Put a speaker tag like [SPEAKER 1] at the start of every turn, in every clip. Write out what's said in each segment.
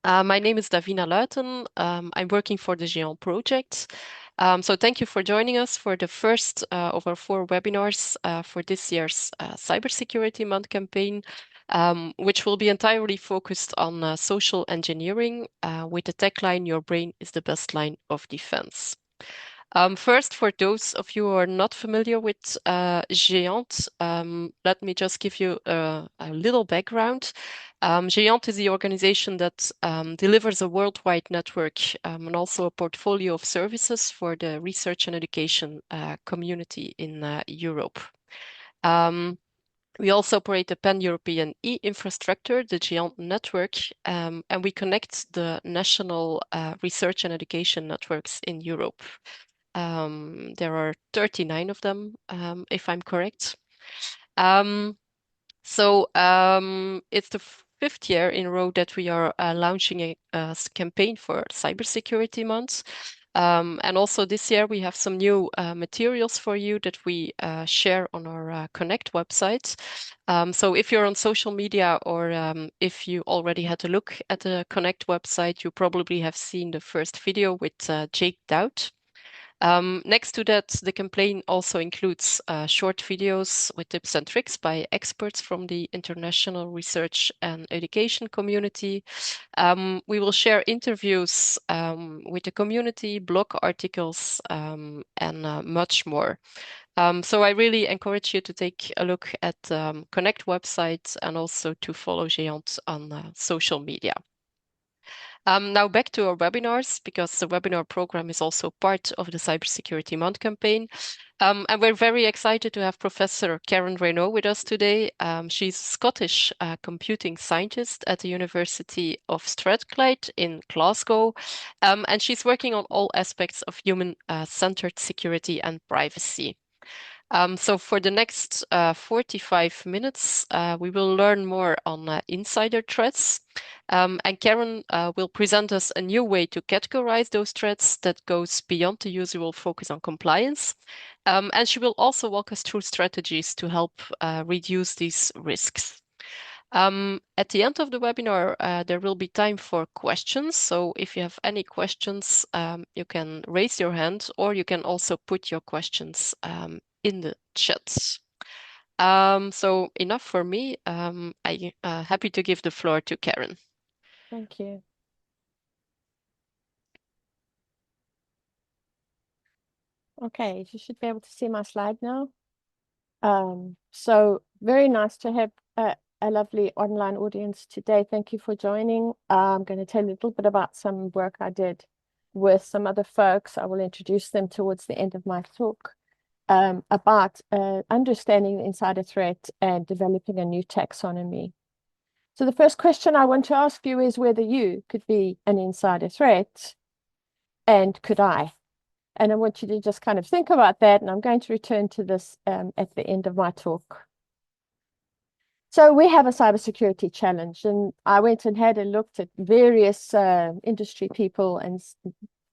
[SPEAKER 1] My name is Davina Luiten. I'm working for the GÉANT project. So thank you for joining us for the first of our 4 webinars for this year's Cybersecurity Month campaign, which will be entirely focused on social engineering with the tagline, "Your brain is the best line of defense." First, for those of you who are not familiar with GÉANT, let me just give you a little background. GÉANT is the organization that delivers a worldwide network and also a portfolio of services for the research and education community in Europe. We also operate a pan-European e-infrastructure, the GÉANT network, and we connect the national research and education networks in Europe. There are 39 of them, if I'm correct. It's the 5th year in a row that we are launching a campaign for Cybersecurity Month. And also this year we have some new materials for you that we share on our Connect website. So if you're on social media or if you already had a look at the Connect website, you probably have seen the first video with Jake Dowd. Next to that, the campaign also includes short videos with tips and tricks by experts from the international research and education community. We will share interviews with the community, blog articles, and much more. So I really encourage you to take a look at Connect websites and also to follow GÉANT on social media. Now back to our webinars, because the webinar program is also part of the Cybersecurity Month campaign. And we're very excited to have Professor Karen Renaud with us today. She's a Scottish computing scientist at the University of Strathclyde in Glasgow. And she's working on all aspects of human-centered security and privacy. So for the next 45 minutes, we will learn more on insider threats. And Karen will present us a new way to categorize those threats that goes beyond the usual focus on compliance. And she will also walk us through strategies to help reduce these risks. At the end of the webinar, there will be time for questions. So if you have any questions, you can raise your hand or you can also put your questions in the chat. So enough for me. I'm happy to give the floor to Karen.
[SPEAKER 2] Thank you. Okay, you should be able to see my slide now. So very nice to have a lovely online audience today. Thank you for joining. I'm going to tell you a little bit about some work I did with some other folks. I will introduce them towards the end of my talk about understanding the insider threat and developing a new taxonomy. So the first question I want to ask you is whether you could be an insider threat, and could I? And I want you to just kind of think about that. And I'm going to return to this at the end of my talk. So we have a cybersecurity challenge, and I went and had a look at various industry people and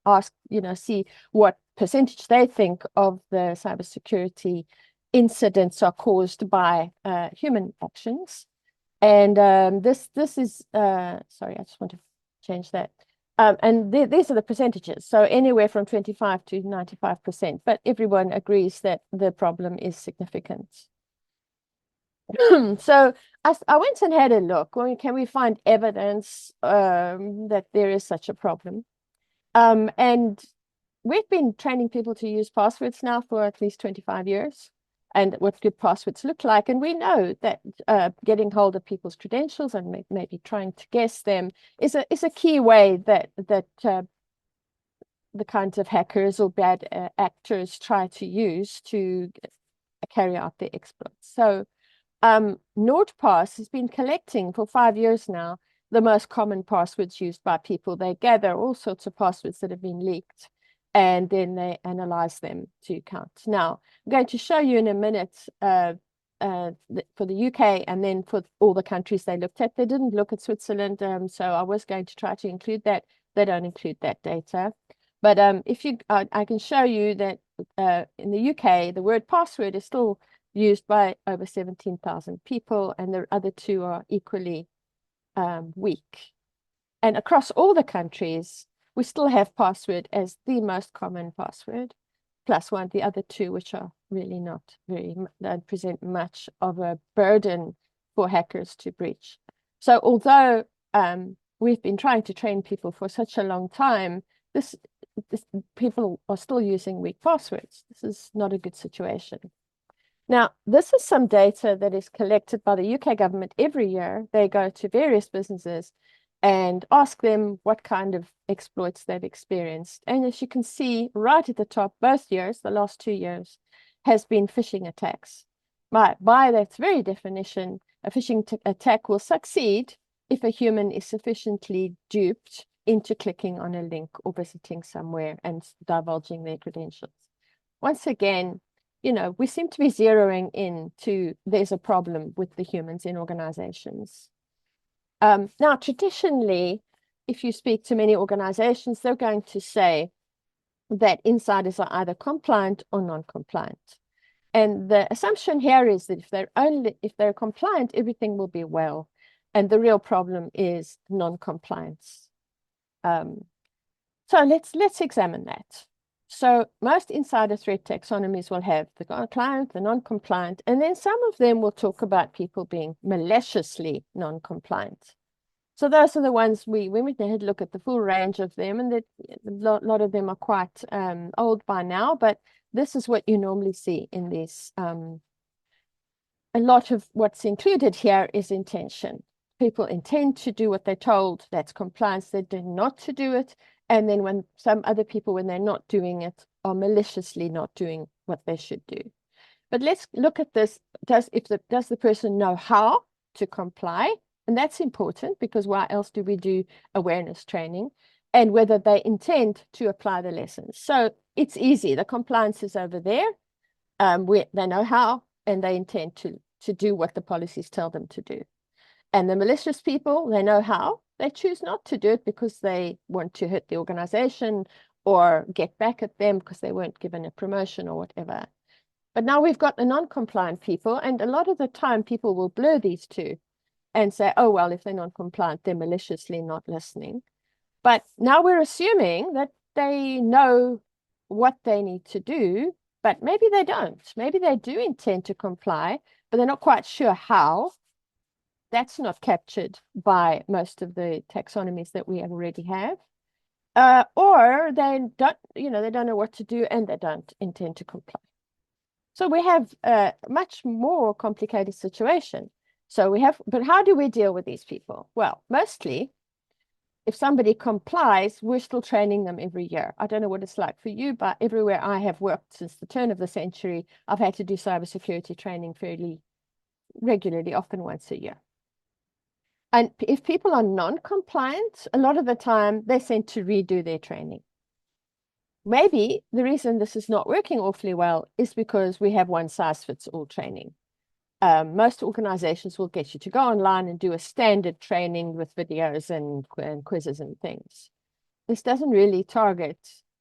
[SPEAKER 2] asked, see what percentage they think of the cybersecurity incidents are caused by human actions. And this is, sorry, I just want to change that. And these are the percentages. So anywhere from 25 to 95%, but everyone agrees that the problem is significant. So I went and had a look. Well, can we find evidence that there is such a problem? And we've been training people to use passwords now for at least 25 years. And what good passwords look like. And we know that getting hold of people's credentials and maybe trying to guess them is a key way that the kinds of hackers or bad actors try to use to carry out their exploits. So NordPass has been collecting for 5 years now the most common passwords used by people. They gather all sorts of passwords that have been leaked, and then they analyze them to count. Now, I'm going to show you in a minute for the UK and then for all the countries they looked at. They didn't look at Switzerland, so I was going to try to include that. They don't include that data. But if you, I can show you that in the UK, the word password is still used by over 17,000 people, and the other two are equally weak. And across all the countries, we still have password as the most common password, plus one, the other two, which are really not don't present much of a burden for hackers to breach. So although we've been trying to train people for such a long time, this people are still using weak passwords. This is not a good situation. Now, this is some data that is collected by the UK government every year. They go to various businesses and ask them what kind of exploits they've experienced. And as you can see right at the top, both years, the last 2 years, has been phishing attacks. By that very definition, a phishing attack will succeed if a human is sufficiently duped into clicking on a link or visiting somewhere and divulging their credentials. Once again, you know, we seem to be zeroing in to there's a problem with the humans in organizations. Now, traditionally, if you speak to many organizations, they're going to say that insiders are either compliant or non-compliant. And the assumption here is that if they're compliant, everything will be well. And the real problem is non-compliance. So let's examine that. So most insider threat taxonomies will have the compliant, the non-compliant, and then some of them will talk about people being maliciously non-compliant. So those are the ones we went ahead and look at the full range of them, and a lot of them are quite old by now, but this is what you normally see in these. A lot of what's included here is intention. People intend to do what they're told, that's compliance. They do not to do it. And then when some other people, when they're not doing it, are maliciously not doing what they should do. But let's look at this. Does the person know how to comply? And that's important, because why else do we do awareness training? And whether they intend to apply the lessons. So it's easy. The compliance is over there. They know how, and they intend to do what the policies tell them to do. And the malicious people, they know how. They choose not to do it because they want to hurt the organization or get back at them because they weren't given a promotion or whatever. But now we've got the non-compliant people, and a lot of the time people will blur these two and say, oh, well, if they're non-compliant, they're maliciously not listening. But now we're assuming that they know what they need to do, but maybe they don't. Maybe they do intend to comply, but they're not quite sure how. That's not captured by most of the taxonomies that we already have. Or they don't, they don't know what to do, and they don't intend to comply. So we have a much more complicated situation. But how do we deal with these people? Well, mostly, if somebody complies, we're still training them every year. I don't know what it's like for you, but everywhere I have worked since the turn of the century, I've had to do cybersecurity training fairly regularly, often once a year. And if people are non-compliant, a lot of the time they're sent to redo their training. Maybe the reason this is not working awfully well is because we have one-size-fits-all training. Most organizations will get you to go online and do a standard training with videos and quizzes and things. This doesn't really target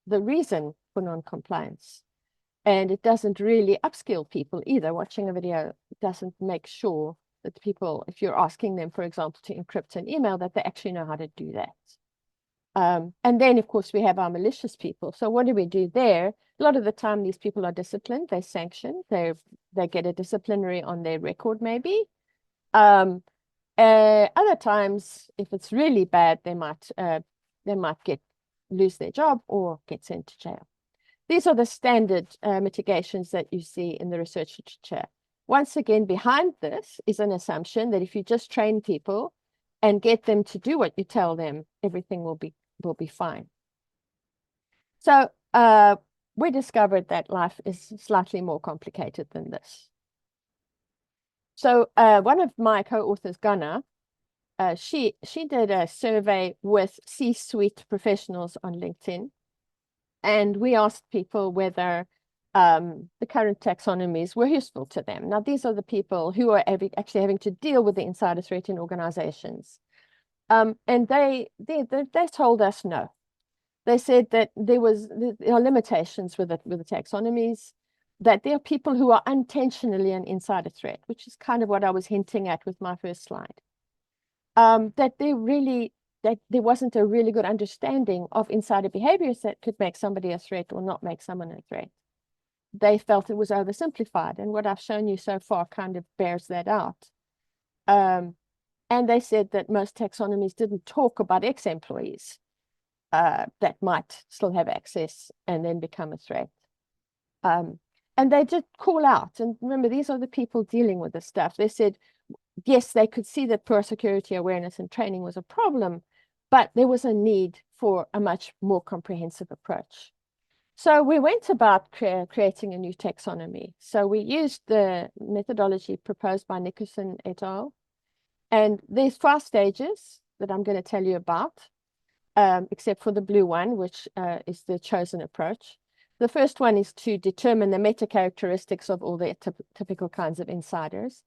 [SPEAKER 2] the reason for non-compliance. And it doesn't really upskill people either. Watching a video doesn't make sure that people, if you're asking them, for example, to encrypt an email, that they actually know how to do that. And then, of course, we have our malicious people. So what do we do there? A lot of the time, these people are disciplined. They're sanctioned. They get a disciplinary on their record, maybe. Other times, if it's really bad, they might lose their job or get sent to jail. These are the standard mitigations that you see in the research literature. Once again, behind this is an assumption that if you just train people and get them to do what you tell them, everything will be fine. So we discovered that life is slightly more complicated than this. So one of my co-authors, Ghana, she did a survey with C-suite professionals on LinkedIn, and we asked people whether the current taxonomies were useful to them. Now, these are the people who are actually having to deal with the insider threat in organizations. And they told us no. They said that there are limitations with the taxonomies, that there are people who are unintentionally an insider threat, which is kind of what I was hinting at with my first slide. That there that there wasn't a really good understanding of insider behaviors that could make somebody a threat or not make someone a threat. They felt it was oversimplified, and what I've shown you so far kind of bears that out. And they said that most taxonomies didn't talk about ex-employees that might still have access and then become a threat. And they did call out, and remember, these are the people dealing with this stuff. They said, yes, they could see that poor security awareness and training was a problem, but there was a need for a much more comprehensive approach. So we went about creating a new taxonomy. So we used the methodology proposed by Nicholson et al. And there's 5 stages that I'm going to tell you about, except for the blue one, which is the chosen approach. The first one is to determine the meta characteristics of all the typical kinds of insiders.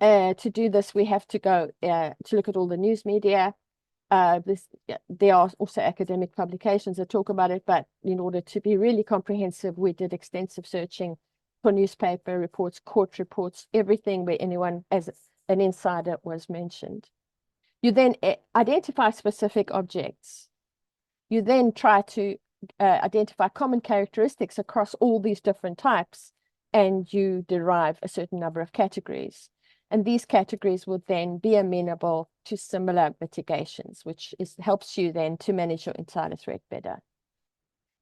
[SPEAKER 2] To do this, we have to go to look at all the news media. There are also academic publications that talk about it, but in order to be really comprehensive, we did extensive searching for newspaper reports, court reports, everything where anyone as an insider was mentioned. You then identify specific objects. You then try to identify common characteristics across all these different types, and you derive a certain number of categories. And these categories will then be amenable to similar mitigations, which helps you then to manage your insider threat better.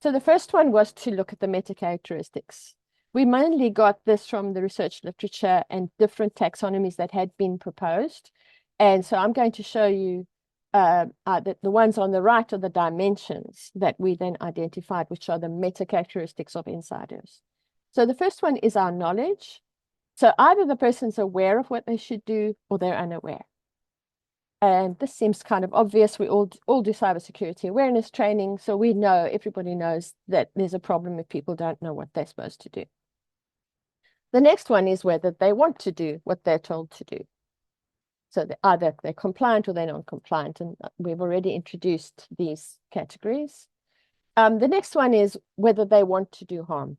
[SPEAKER 2] So the first one was to look at the meta characteristics. We mainly got this from the research literature and different taxonomies that had been proposed. And so I'm going to show you the ones on the right are the dimensions that we then identified, which are the meta characteristics of insiders. So the first one is our knowledge. So either the person's aware of what they should do or they're unaware. And this seems kind of obvious. We all do cybersecurity awareness training. So we know, everybody knows that there's a problem if people don't know what they're supposed to do. The next one is whether they want to do what they're told to do. So either they're compliant or they're non-compliant. And we've already introduced these categories. The next one is whether they want to do harm.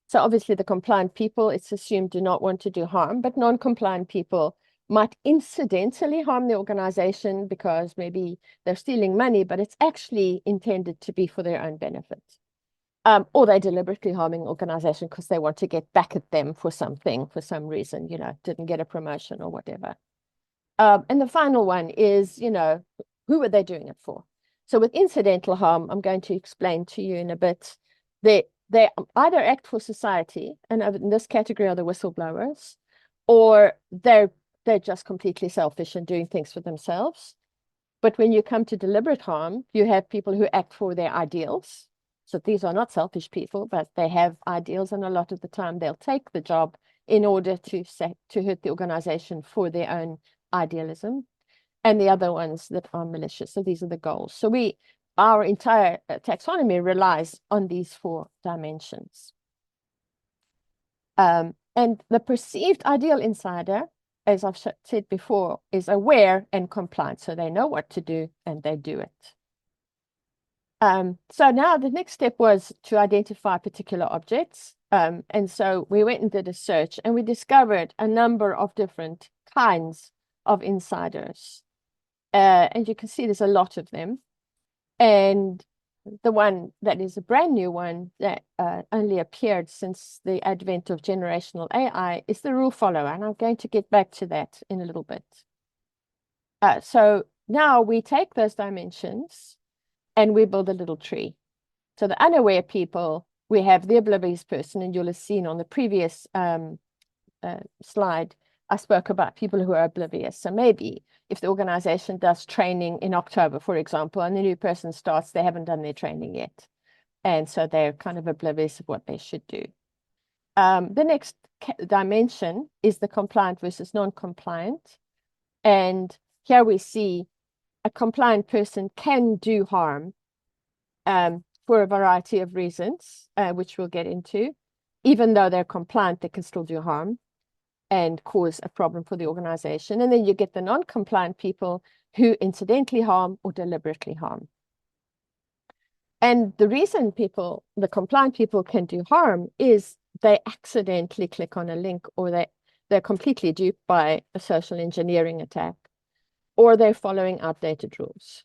[SPEAKER 2] So obviously the compliant people, it's assumed, do not want to do harm, but non-compliant people might incidentally harm the organization because maybe they're stealing money, but it's actually intended to be for their own benefit. Or they're deliberately harming organization because they want to get back at them for something, for some reason, didn't get a promotion or whatever. And the final one is, who are they doing it for? So with incidental harm, I'm going to explain to you in a bit, they either act for society, and in this category are the whistleblowers, or they're just completely selfish and doing things for themselves. But when you come to deliberate harm, you have people who act for their ideals. So these are not selfish people, but they have ideals, and a lot of the time they'll take the job in order to hurt the organization for their own idealism. And the other ones that are malicious. So these are the goals. So our entire taxonomy relies on these 4 dimensions. And the perceived ideal insider, as I've said before, is aware and compliant. So they know what to do and they do it. So now the next step was to identify particular objects. And so we went and did a search, and we discovered a number of different kinds of insiders. And you can see there's a lot of them. And the one that is a brand new one that only appeared since the advent of generational AI is the rule follower. And I'm going to get back to that in a little bit. So now we take those dimensions and we build a little tree. So the unaware people, we have the oblivious person, and you'll have seen on the previous slide, I spoke about people who are oblivious. So maybe if the organization does training in October, for example, and the new person starts, they haven't done their training yet. And so they're kind of oblivious of what they should do. The next dimension is the compliant versus non-compliant. And here we see a compliant person can do harm for a variety of reasons, which we'll get into. Even though they're compliant, they can still do harm and cause a problem for the organization. And then you get the non-compliant people who incidentally harm or deliberately harm. And the reason the compliant people can do harm is they accidentally click on a link, or they're completely duped by a social engineering attack. or they're following outdated rules.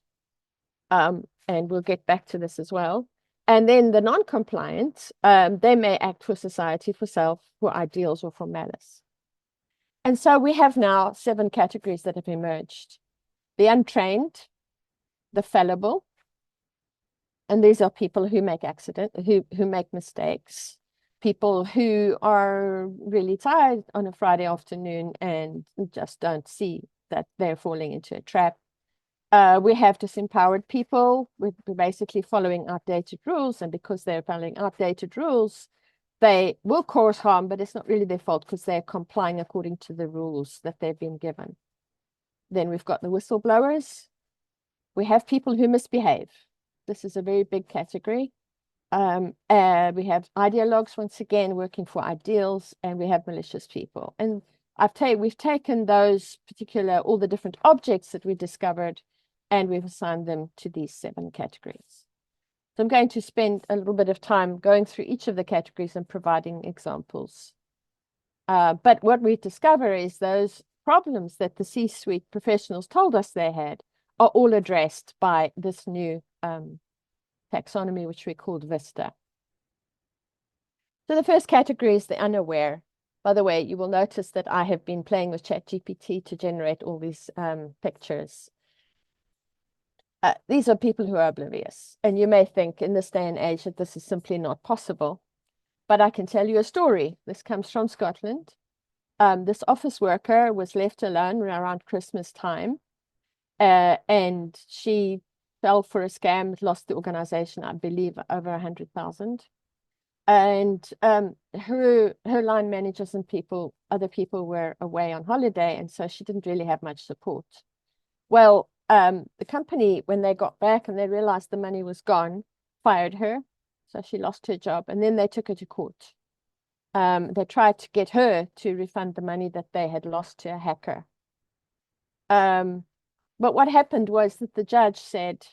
[SPEAKER 2] And we'll get back to this as well. And then the non-compliant, they may act for society, for self, for ideals, or for malice. And so we have now 7 categories that have emerged. The untrained, the fallible, and these are people who make who make mistakes, people who are really tired on a Friday afternoon and just don't see that they're falling into a trap. We have disempowered people. We're basically following outdated rules, and because they're following outdated rules, they will cause harm, but it's not really their fault because they're complying according to the rules that they've been given. Then we've got the whistleblowers. We have people who misbehave. This is a very big category. We have ideologues, once again, working for ideals, and we have malicious people. And we've taken those all the different objects that we discovered, and we've assigned them to these 7 categories. So I'm going to spend a little bit of time going through each of the categories and providing examples. But what we discover is those problems that the C-suite professionals told us they had are all addressed by this new taxonomy, which we called Vista. So the first category is the unaware. By the way, you will notice that I have been playing with ChatGPT to generate all these pictures. These are people who are oblivious. And you may think in this day and age that this is simply not possible. But I can tell you a story. This comes from Scotland. This office worker was left alone around Christmas time. And she fell for a scam, lost the organization, I believe, over 100,000. And her line managers and other people were away on holiday, and so she didn't really have much support. Well, the company, when they got back and they realized the money was gone, fired her. So she lost her job, and then they took her to court. They tried to get her to refund the money that they had lost to a hacker. But what happened was that the judge said,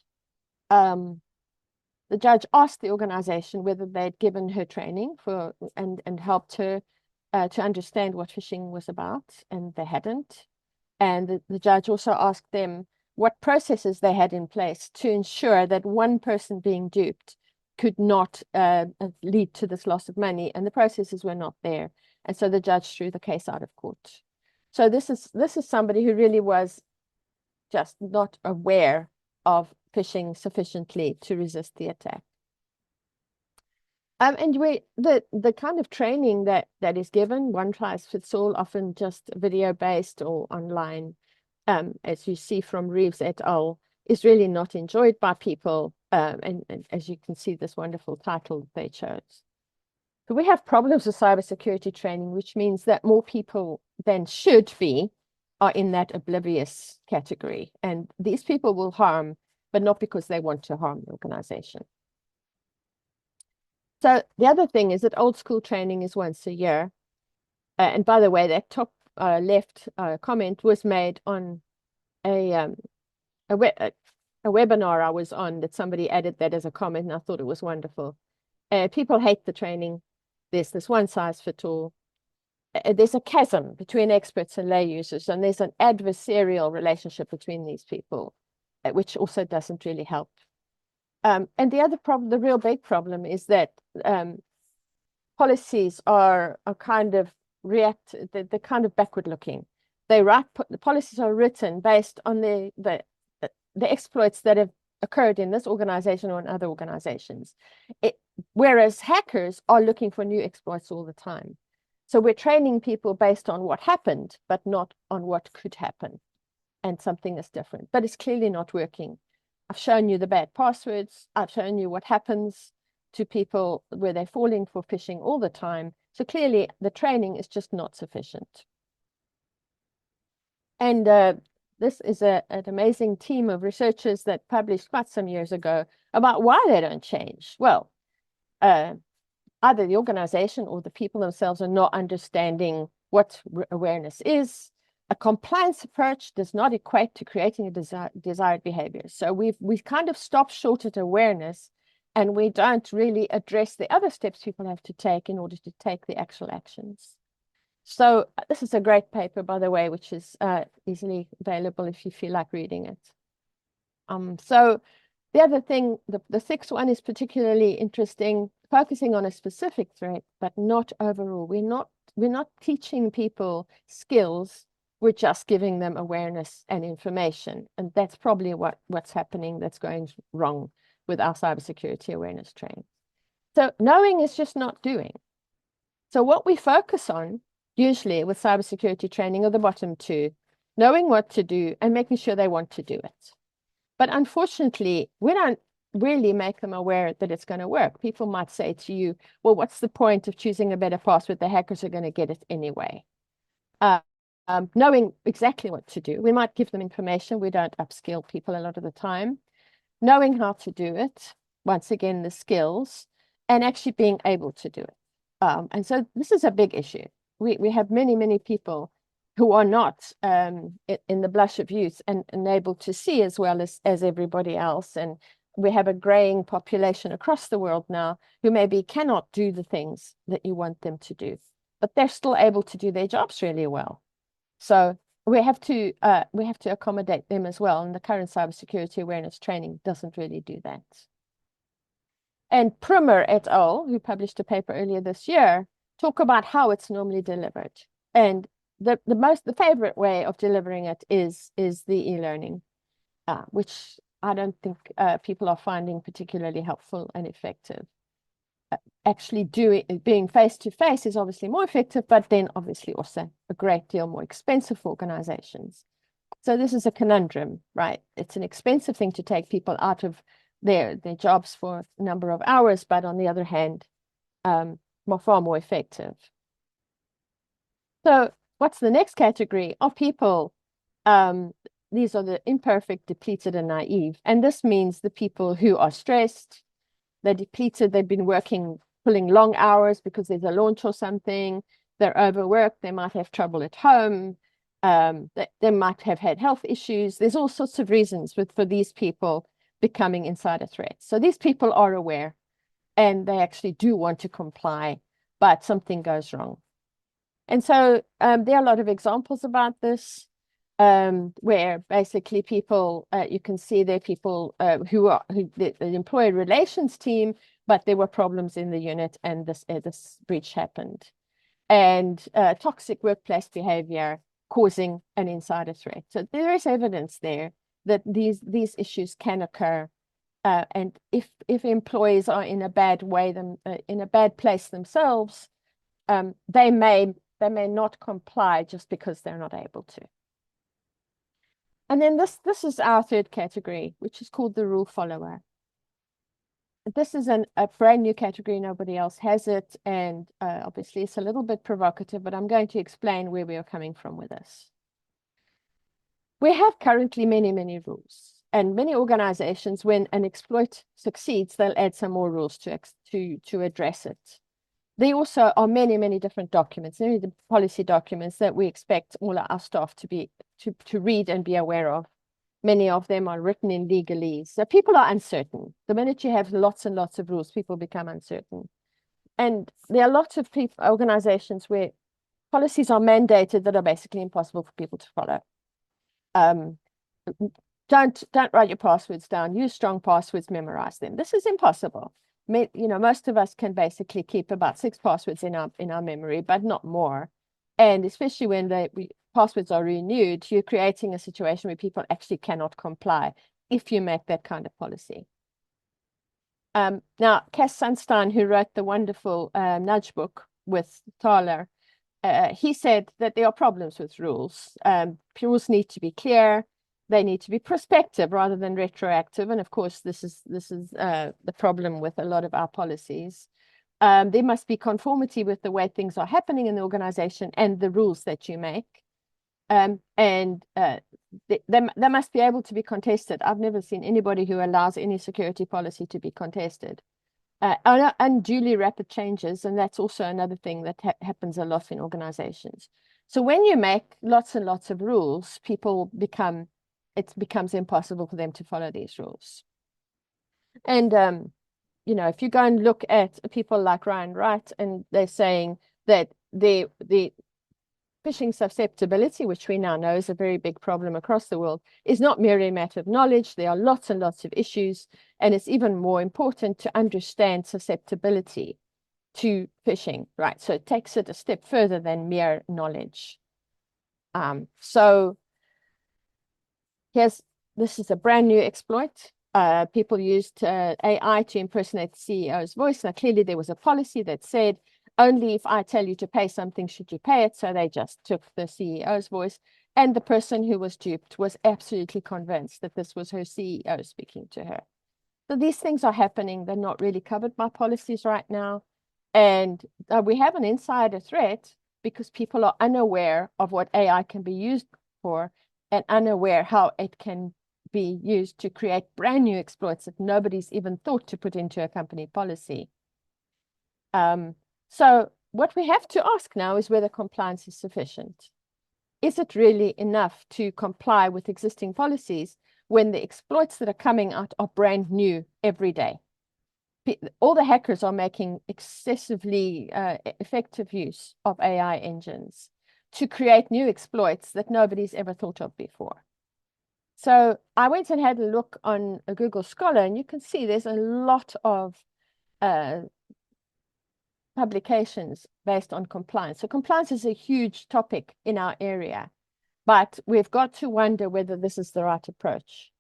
[SPEAKER 2] the judge asked the organization whether they'd given her training and helped her to understand what phishing was about, and they hadn't. And the judge also asked them what processes they had in place to ensure that one person being duped could not lead to this loss of money, and the processes were not there. And so the judge threw the case out of court. So this is somebody who really was just not aware of phishing sufficiently to resist the attack. And the kind of training that is given, one size fits all, often just video based or online, as you see from Reeves et al., is really not enjoyed by people. And as you can see, this wonderful title that they chose. So we have problems with cybersecurity training, which means that more people than should be are in that oblivious category. And these people will harm, but not because they want to harm the organization. So the other thing is that old school training is once a year. And by the way, that top left comment was made on a webinar I was on, that somebody added that as a comment, and I thought it was wonderful. People hate the training. There's this one size fits all. There's a chasm between experts and lay users, and there's an adversarial relationship between these people, which also doesn't really help. And the other problem, the real big problem, is that policies are kind of they're kind of backward looking. The policies are written based on the exploits that have occurred in this organization or in other organizations. Whereas hackers are looking for new exploits all the time. So we're training people based on what happened, but not on what could happen, and something is different. But it's clearly not working. I've shown you the bad passwords. I've shown you what happens to people where they're falling for phishing all the time. So clearly the training is just not sufficient. And this is an amazing team of researchers that published quite some years ago about why they don't change. Well, either the organization or the people themselves are not understanding what awareness is. A compliance approach does not equate to creating a desired behavior. So we've kind of stopped short at awareness, and we don't really address the other steps people have to take in order to take the actual actions. So this is a great paper, by the way, which is easily available if you feel like reading it. So the other thing, the sixth one is particularly interesting, focusing on a specific threat, but not overall. We're not teaching people skills. We're just giving them awareness and information. And that's probably what's happening, that's going wrong with our cybersecurity awareness training. So knowing is just not doing. So what we focus on usually with cybersecurity training are the bottom two, knowing what to do and making sure they want to do it. But unfortunately, we don't really make them aware that it's going to work. People might say to you, well, what's the point of choosing a better password? The hackers are going to get it anyway. Knowing exactly what to do. We might give them information. We don't upskill people a lot of the time. Knowing how to do it, once again, the skills, and actually being able to do it. And so this is a big issue. We have many, many people who are not in the blush of youth and able to see as well as everybody else. And we have a graying population across the world now who maybe cannot do the things that you want them to do, but they're still able to do their jobs really well. So we have to accommodate them as well. And the current cybersecurity awareness training doesn't really do that. And Prumer et al., who published a paper earlier this year, talk about how it's normally delivered. And the favorite way of delivering it is the e-learning, which I don't think people are finding particularly helpful and effective. Actually being face-to-face is obviously more effective, but then obviously also a great deal more expensive for organizations. So this is a conundrum, right? It's an expensive thing to take people out of their jobs for a number of hours, but on the other hand, far more effective. So what's the next category of people? These are the imperfect, depleted, and naive. And this means the people who are stressed, they're depleted, they've been working, pulling long hours because there's a launch or something, they're overworked, they might have trouble at home, they might have had health issues. There's all sorts of reasons for these people becoming insider threats. So these people are aware and they actually do want to comply, but something goes wrong. And so there are a lot of examples about this, where basically people, you can see they're people who the employee relations team, but there were problems in the unit and this breach happened. And toxic workplace behavior causing an insider threat. So there is evidence there that these issues can occur. And if employees are in a bad way, in a bad place themselves, they may not comply just because they're not able to. And then this is our third category, which is called the rule follower. This is a brand new category. Nobody else has it. And obviously it's a little bit provocative, but I'm going to explain where we are coming from with this. We have currently many, many rules. And many organizations, when an exploit succeeds, they'll add some more rules to address it. There also are many, many different documents, many policy documents that we expect all our staff to read and be aware of. Many of them are written in legalese. So people are uncertain. The minute you have lots and lots of rules, people become uncertain. And there are lots of organizations where policies are mandated that are basically impossible for people to follow. Don't write your passwords down. Use strong passwords, memorize them. This is impossible. Most of us can basically keep about 6 passwords in our memory, but not more. And especially when passwords are renewed, you're creating a situation where people actually cannot comply if you make that kind of policy. Now, Cass Sunstein, who wrote the wonderful Nudge book with Thaler, he said that there are problems with rules. Rules need to be clear. They need to be prospective rather than retroactive. And of course, this is the problem with a lot of our policies. There must be conformity with the way things are happening in the organization and the rules that you make. They must be able to be contested. I've never seen anybody who allows any security policy to be contested. Unduly rapid changes, and that's also another thing that happens a lot in organizations. So when you make lots and lots of rules, it becomes impossible for them to follow these rules. And if you go and look at people like Ryan Wright, and they're saying that the phishing susceptibility, which we now know is a very big problem across the world, is not merely a matter of knowledge. There are lots and lots of issues, and it's even more important to understand susceptibility to phishing, right? So it takes it a step further than mere knowledge. So this is a brand new exploit. People used AI to impersonate the CEO's voice. Now, clearly there was a policy that said, only if I tell you to pay something should you pay it. So they just took the CEO's voice. And the person who was duped was absolutely convinced that this was her CEO speaking to her. So these things are happening. They're not really covered by policies right now. And we have an insider threat because people are unaware of what AI can be used for and unaware how it can be used to create brand new exploits that nobody's even thought to put into a company policy. So what we have to ask now is whether compliance is sufficient. Is it really enough to comply with existing policies when the exploits that are coming out are brand new every day? All the hackers are making excessively effective use of AI engines to create new exploits that nobody's ever thought of before. So I went and had a look on a Google Scholar, and you can see there's a lot of publications based on compliance. So compliance is a huge topic in our area, but we've got to wonder whether this is the right approach.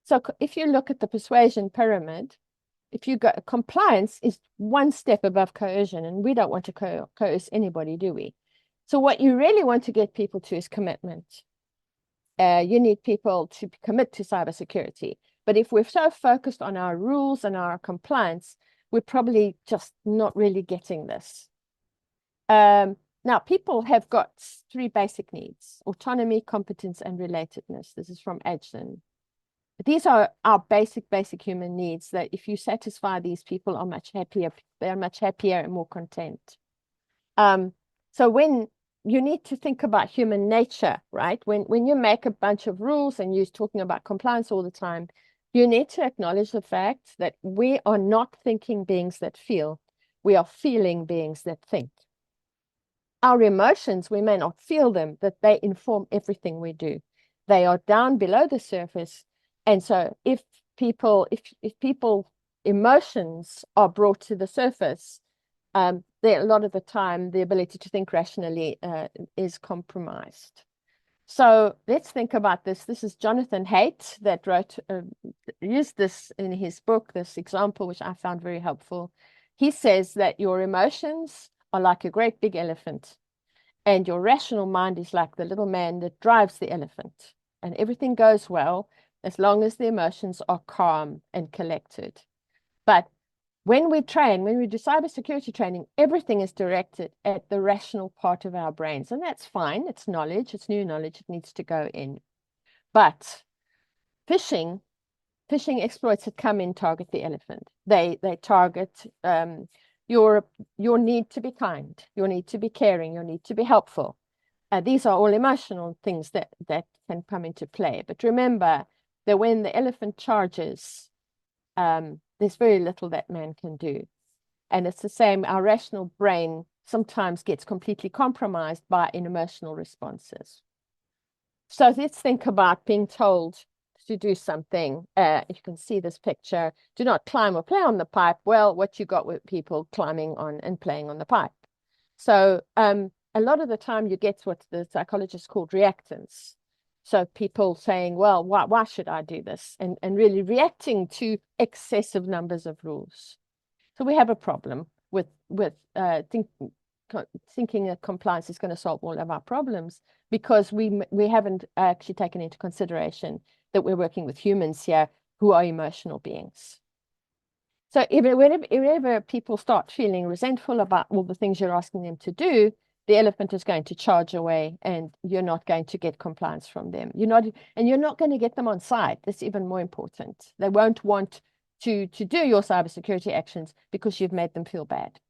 [SPEAKER 2] So if you look at the persuasion pyramid, if you go, compliance is one step above coercion, and we don't want to coerce anybody, do we? So what you really want to get people to is commitment. You need people to commit to cybersecurity. But if we're so focused on our rules and our compliance, we're probably just not really getting this. Now, people have got three basic needs: autonomy, competence, and relatedness. This is from Edson. These are our basic human needs that if you satisfy these, people are much happier. They're much happier and more content. So when you need to think about human nature, right? When you make a bunch of rules and you're talking about compliance all the time, you need to acknowledge the fact that we are not thinking beings that feel. We are feeling beings that think. Our emotions, we may not feel them, but they inform everything we do. They are down below the surface. And so if people emotions are brought to the surface, a lot of the time the ability to think rationally is compromised. So let's think about this. This is Jonathan Haidt that used this in his book, this example, which I found very helpful. He says that your emotions are like a great big elephant, and your rational mind is like the little man that drives the elephant. And everything goes well as long as the emotions are calm and collected. But when we do cybersecurity training, everything is directed at the rational part of our brains. And that's fine. It's knowledge. It's new knowledge. It needs to go in. But phishing exploits that come in target the elephant. They target your need to be kind, your need to be caring, your need to be helpful. These are all emotional things that can come into play. But remember that when the elephant charges, there's very little that man can do. And it's the same, our rational brain sometimes gets completely compromised by emotional responses. So let's think about being told to do something. You can see this picture. Do not climb or play on the pipe. Well, what you got with people climbing on and playing on the pipe. So a lot of the time you get what the psychologists called reactance. So people saying, well, why should I do this? And really reacting to excessive numbers of rules. So we have a problem with thinking that compliance is going to solve all of our problems, because we haven't actually taken into consideration that we're working with humans here who are emotional beings. So whenever people start feeling resentful about all the things you're asking them to do, the elephant is going to charge away, and you're not going to get compliance from them. You're not going to get them on side. That's even more important. They won't want to do your cybersecurity actions because you've made them feel bad.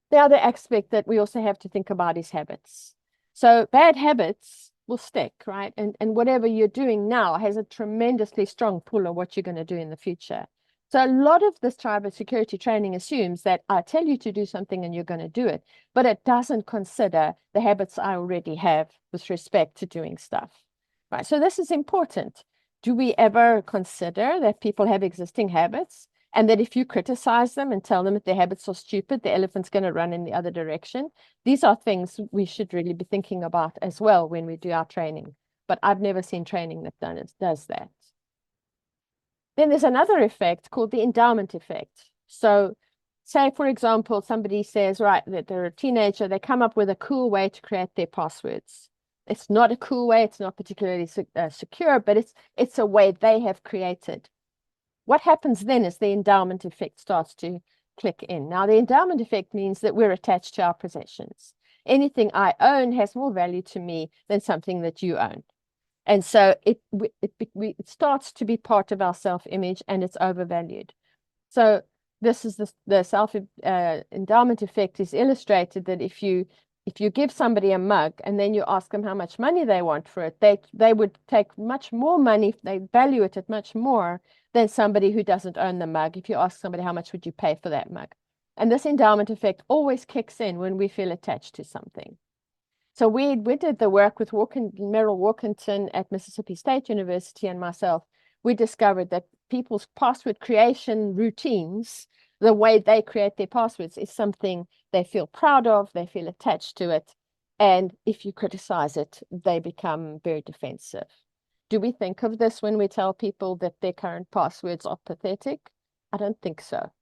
[SPEAKER 2] The other aspect that we also have to think about is habits. So bad habits will stick, right? And whatever you're doing now has a tremendously strong pull on what you're going to do in the future. So a lot of this cybersecurity training assumes that I tell you to do something and you're going to do it, but it doesn't consider the habits I already have with respect to doing stuff, right? So this is important. Do we ever consider that people have existing habits and that if you criticize them and tell them that their habits are stupid, the elephant's going to run in the other direction? These are things we should really be thinking about as well when we do our training. But I've never seen training that does that. Then there's another effect called the endowment effect. So say, for example, somebody says, right, that they're a teenager, they come up with a cool way to create their passwords. It's not a cool way, it's not particularly secure, but it's a way they have created. What happens then is the endowment effect starts to click in. Now, the endowment effect means that we're attached to our possessions. Anything I own has more value to me than something that you own. And so it starts to be part of our self-image and it's overvalued. So this is the self-endowment effect is illustrated that if you give somebody a mug and then you ask them how much money they want for it, they would take much more money, they value it at much more than somebody who doesn't own the mug. If you ask somebody how much would you pay for that mug? And this endowment effect always kicks in when we feel attached to something. So we did the work with Merrill Walkington at Mississippi State University and myself. We discovered that people's password creation routines, the way they create their passwords, is something they feel proud of, they feel attached to it. And if you criticize it, they become very defensive. Do we think of this when we tell people that their current passwords are pathetic? I don't think so.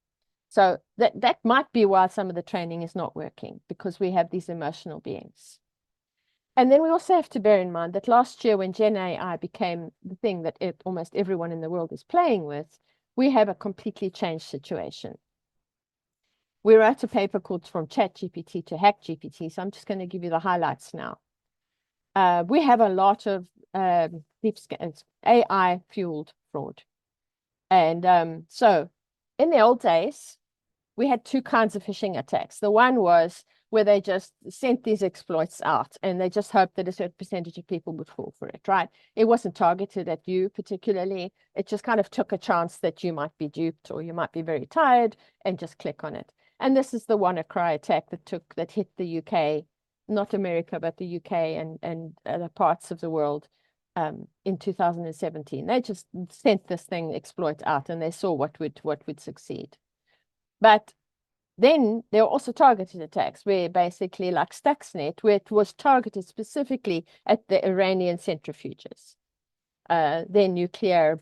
[SPEAKER 2] So that might be why some of the training is not working, because we have these emotional beings. And then we also have to bear in mind that last year when Gen AI became the thing that almost everyone in the world is playing with, we have a completely changed situation. We wrote a paper called From ChatGPT to HackGPT, so I'm just going to give you the highlights now. We have a lot of AI-fueled fraud. And so in the old days, we had two kinds of phishing attacks. The one was where they just sent these exploits out and they just hoped that a certain percentage of people would fall for it, right? It wasn't targeted at you particularly. It just kind of took a chance that you might be duped or you might be very tired and just click on it. And this is the WannaCry attack that hit the UK, not America, but the UK and other parts of the world in 2017. They just sent this thing exploit out and they saw what would succeed. But then there were also targeted attacks where basically like Stuxnet, where it was targeted specifically at the Iranian centrifuges, their nuclear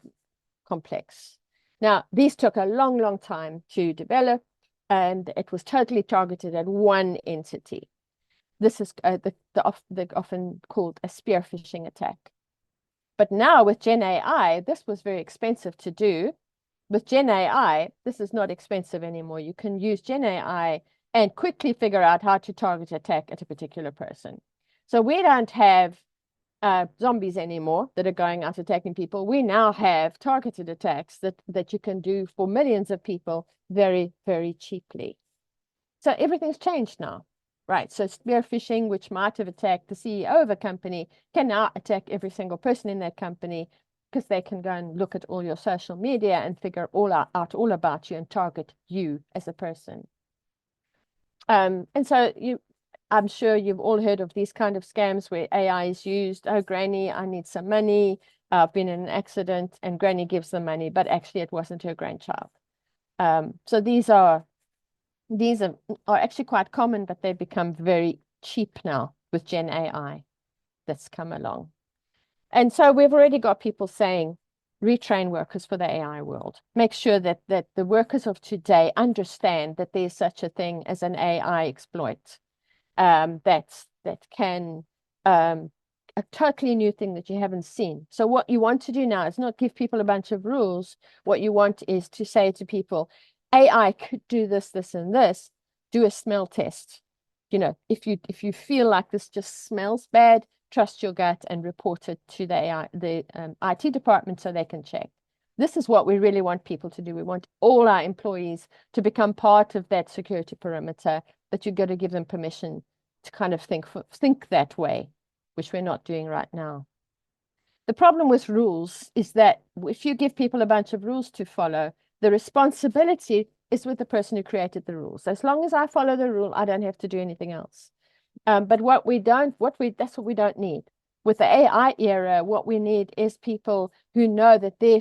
[SPEAKER 2] complex. Now, these took a long, long time to develop, and it was totally targeted at one entity. This is the often called a spear phishing attack. But now with Gen AI, this was very expensive to do. With Gen AI, this is not expensive anymore. You can use Gen AI and quickly figure out how to target attack at a particular person. So we don't have zombies anymore that are going out attacking people. We now have targeted attacks that you can do for millions of people very, very cheaply. So everything's changed now, right? So spear phishing, which might have attacked the CEO of a company, can now attack every single person in that company because they can go and look at all your social media and figure out all about you and target you as a person. And so I'm sure you've all heard of these kind of scams where AI is used. Oh, Granny, I need some money. I've been in an accident, and Granny gives the money, but actually it wasn't her grandchild. So these are actually quite common, but they've become very cheap now with Gen AI that's come along. And so we've already got people saying, retrain workers for the AI world. Make sure that the workers of today understand that there's such a thing as an AI exploit that can a totally new thing that you haven't seen. So what you want to do now is not give people a bunch of rules. What you want is to say to people, AI could do this, this, and this. Do a smell test. You know, if you feel like this just smells bad, trust your gut and report it to the IT department so they can check. This is what we really want people to do. We want all our employees to become part of that security perimeter, but you've got to give them permission to kind of think that way, which we're not doing right now. The problem with rules is that if you give people a bunch of rules to follow, The responsibility is with the person who created the rules. As long as I follow the rule, I don't have to do anything else. But that's what we don't need. With the AI era, what we need is people who know that their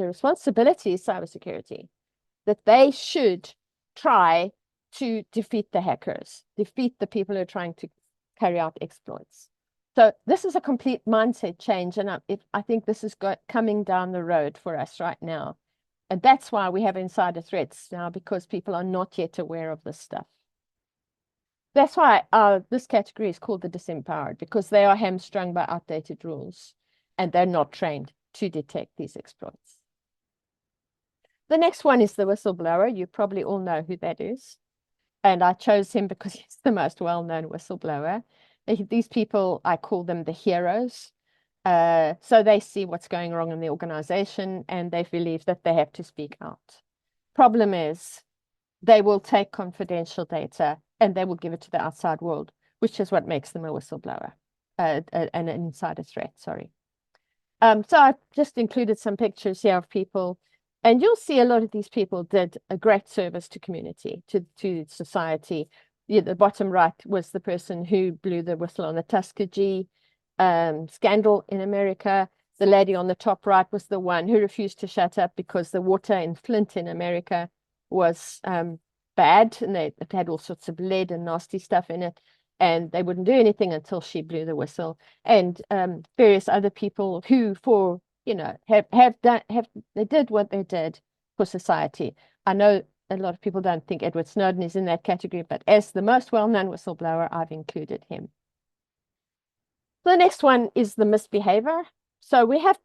[SPEAKER 2] responsibility is cybersecurity, that they should try to defeat the hackers, defeat the people who are trying to carry out exploits. So this is a complete mindset change, and I think this is coming down the road for us right now. And that's why we have insider threats now, because people are not yet aware of this stuff. That's why this category is called the disempowered, because they are hamstrung by outdated rules and they're not trained to detect these exploits. The next one is the whistleblower. You probably all know who that is. And I chose him because he's the most well-known whistleblower. These people, I call them the heroes. So they see what's going wrong in the organization and they believe that they have to speak out. Problem is, they will take confidential data and they will give it to the outside world, which is what makes them a whistleblower, an insider threat, sorry. So I've just included some pictures here of people, and you'll see a lot of these people did a great service to community, to society. Yeah, the bottom right was the person who blew the whistle on the Tuskegee scandal in America. The lady on the top right was the one who refused to shut up because the water in Flint in America was bad, and it had all sorts of lead and nasty stuff in it, and they wouldn't do anything until she blew the whistle. And various other people who, for they did what they did for society. I know a lot of people don't think Edward Snowden is in that category, but as the most well-known whistleblower, I've included him. The next one is the misbehavior. So we have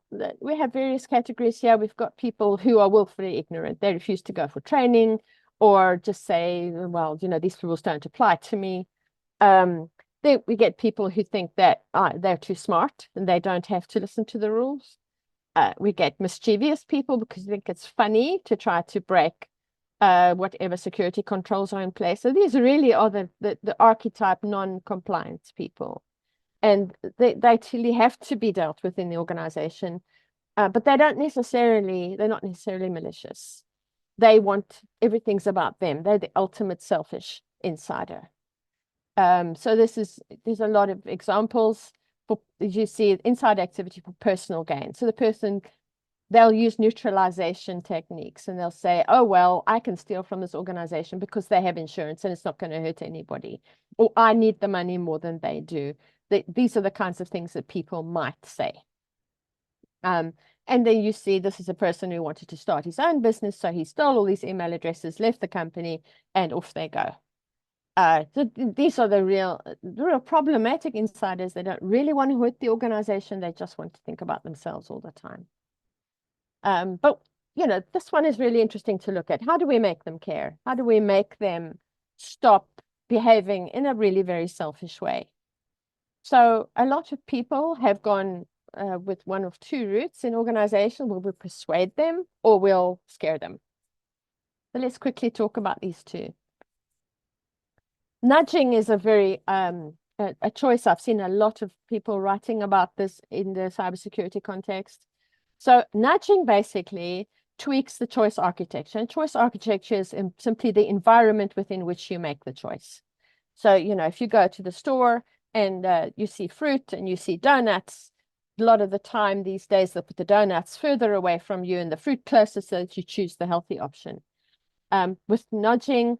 [SPEAKER 2] various categories here. We've got people who are willfully ignorant. They refuse to go for training, or just say, well, these rules don't apply to me. We get people who think that they're too smart and they don't have to listen to the rules. We get mischievous people because they think it's funny to try to break whatever security controls are in place. So these really are the archetype non-compliance people. And they actually have to be dealt with in the organization, but they're not necessarily malicious. They want, everything's about them. They're the ultimate selfish insider. So there's a lot of examples for, as you see, inside activity for personal gain. So they'll use neutralization techniques, and they'll say, oh, well, I can steal from this organization because they have insurance and it's not going to hurt anybody. Or I need the money more than they do. These are the kinds of things that people might say. And then you see this is a person who wanted to start his own business, so he stole all these email addresses, left the company, and off they go. So these are the real problematic insiders. They don't really want to hurt the organization. They just want to think about themselves all the time. But this one is really interesting to look at. How do we make them care? How do we make them stop behaving in a really very selfish way? So a lot of people have gone with one of two routes in organization. Will we persuade them or we'll scare them? So let's quickly talk about these two. Nudging is a very a choice. I've seen a lot of people writing about this in the cybersecurity context. So nudging basically tweaks the choice architecture. And choice architecture is simply the environment within which you make the choice. So, if you go to the store and you see fruit and you see donuts, a lot of the time these days they'll put the donuts further away from you and the fruit closer so that you choose the healthy option. With nudging,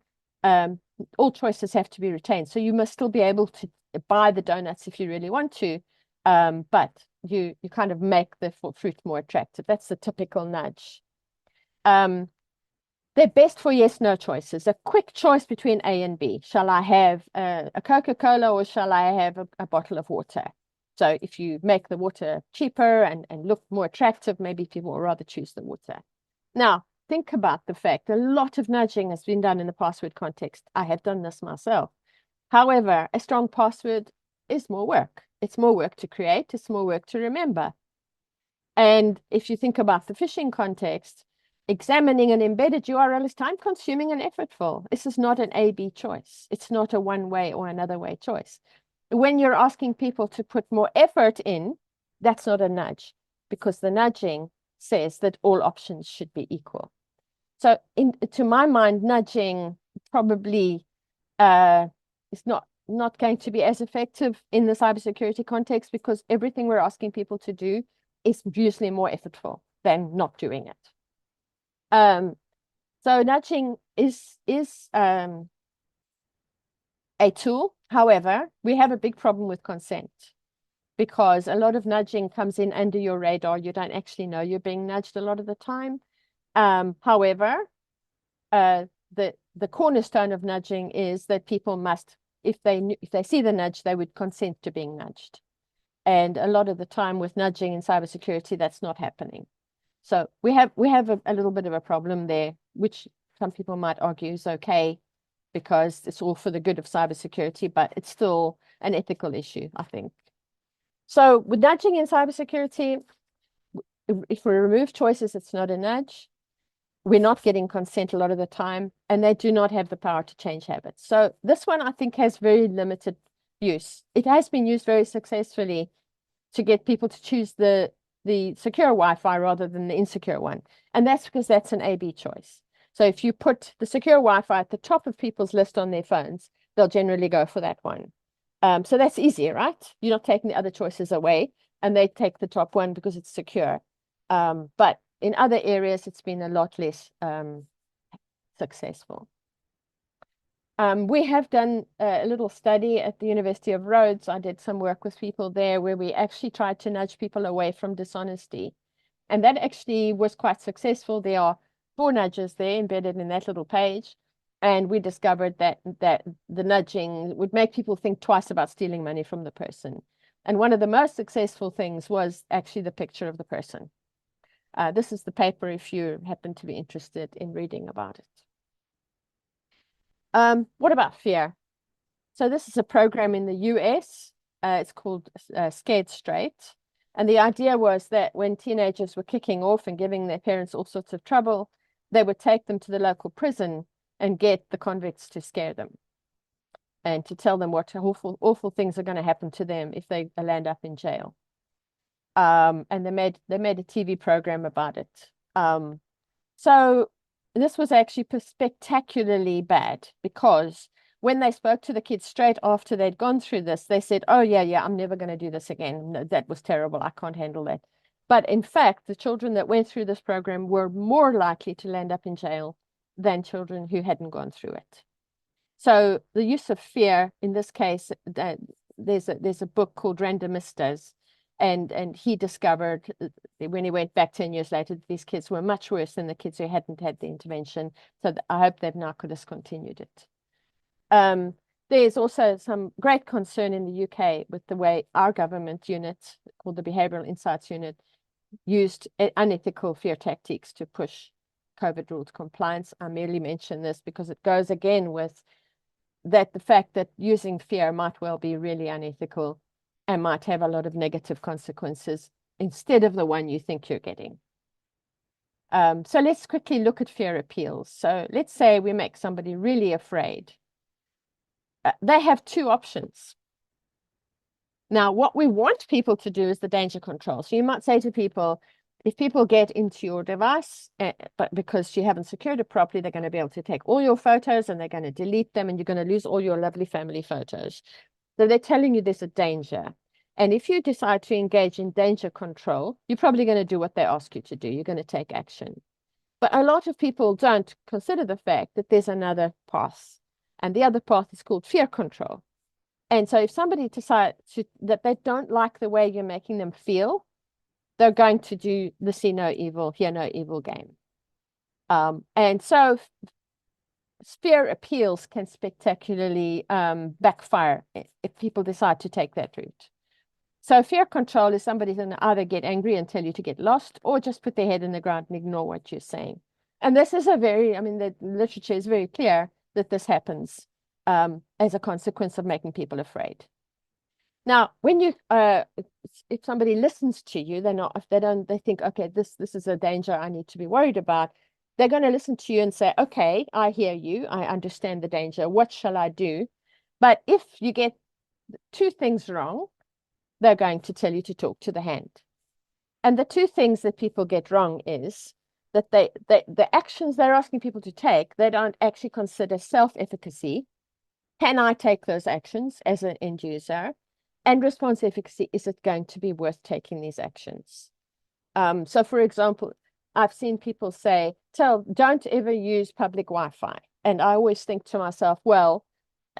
[SPEAKER 2] all choices have to be retained. So you must still be able to buy the donuts if you really want to, but you kind of make the fruit more attractive. That's the typical nudge. They're best for yes/no choices. A quick choice between A and B. Shall I have a Coca-Cola or shall I have a bottle of water? So if you make the water cheaper and look more attractive, maybe people will rather choose the water. Now, think about the fact a lot of nudging has been done in the password context. I have done this myself. However, a strong password is more work. It's more work to create. It's more work to remember. And if you think about the phishing context, examining an embedded URL is time-consuming and effortful. This is not an A-B choice. It's not a one-way or another way choice. When you're asking people to put more effort in, that's not a nudge, because the nudging says that all options should be equal. So to my mind, nudging probably is not going to be as effective in the cybersecurity context, because everything we're asking people to do is usually more effortful than not doing it. So nudging is a tool. However, we have a big problem with consent, because a lot of nudging comes in under your radar. You don't actually know you're being nudged a lot of the time. However, the cornerstone of nudging is that people must, if they see the nudge, they would consent to being nudged. And a lot of the time with nudging in cybersecurity, that's not happening. So we have a little bit of a problem there, which some people might argue is okay because it's all for the good of cybersecurity, but it's still an ethical issue, I think. So with nudging in cybersecurity, if we remove choices, it's not a nudge. We're not getting consent a lot of the time, and they do not have the power to change habits. So this one, I think, has very limited use. It has been used very successfully to get people to choose the secure Wi-Fi rather than the insecure one. And that's because that's an A/B choice. So if you put the secure Wi-Fi at the top of people's list on their phones, they'll generally go for that one. So that's easier, right? You're not taking the other choices away, and they take the top one because it's secure. But in other areas, it's been a lot less successful. We have done a little study at the University of Rhodes. I did some work with people there where we actually tried to nudge people away from dishonesty. And that actually was quite successful. There are 4 nudges there embedded in that little page. And we discovered that the nudging would make people think twice about stealing money from the person. And one of the most successful things was actually the picture of the person. This is the paper if you happen to be interested in reading about it. What about fear? So this is a program in the US. It's called Scared Straight. And the idea was that when teenagers were kicking off and giving their parents all sorts of trouble, they would take them to the local prison and get the convicts to scare them and to tell them what awful things are going to happen to them if they land up in jail. And they made a TV program about it. So this was actually spectacularly bad, because when they spoke to the kids straight after they'd gone through this, they said, oh, yeah, I'm never going to do this again. No, that was terrible. I can't handle that. But in fact, the children that went through this program were more likely to land up in jail than children who hadn't gone through it. So the use of fear, in this case, there's a book called Randomistas, and he discovered when he went back 10 years later, these kids were much worse than the kids who hadn't had the intervention. So I hope they've now discontinued it. There's also some great concern in the UK with the way our government unit, called the Behavioural Insights Unit, used unethical fear tactics to push COVID rules compliance. I merely mention this because it goes again with the fact that using fear might well be really unethical and might have a lot of negative consequences instead of the one you think you're getting. So let's quickly look at fear appeals. So let's say we make somebody really afraid. They have 2 options. Now, what we want people to do is the danger control. So you might say to people, if people get into your device, but because you haven't secured it properly, they're going to be able to take all your photos and they're going to delete them, and you're going to lose all your lovely family photos. So they're telling you there's a danger. And if you decide to engage in danger control, you're probably going to do what they ask you to do. You're going to take action. But a lot of people don't consider the fact that there's another path. And the other path is called fear control. And so if somebody decides that they don't like the way you're making them feel, they're going to do the see no evil, hear no evil game. And so fear appeals can spectacularly backfire if people decide to take that route. So fear control is somebody's going to either get angry and tell you to get lost, or just put their head in the ground and ignore what you're saying. And this is the literature is very clear that this happens as a consequence of making people afraid. Now, when you if somebody listens to you, they think, okay, this is a danger I need to be worried about. They're going to listen to you and say, okay, I hear you, I understand the danger. What shall I do? But if you get 2 things wrong, they're going to tell you to talk to the hand. And the 2 things that people get wrong is that the actions they're asking people to take, they don't actually consider self-efficacy. Can I take those actions as an end user? And response efficacy, is it going to be worth taking these actions? So for example, I've seen people say, don't ever use public Wi-Fi. And I always think to myself, well,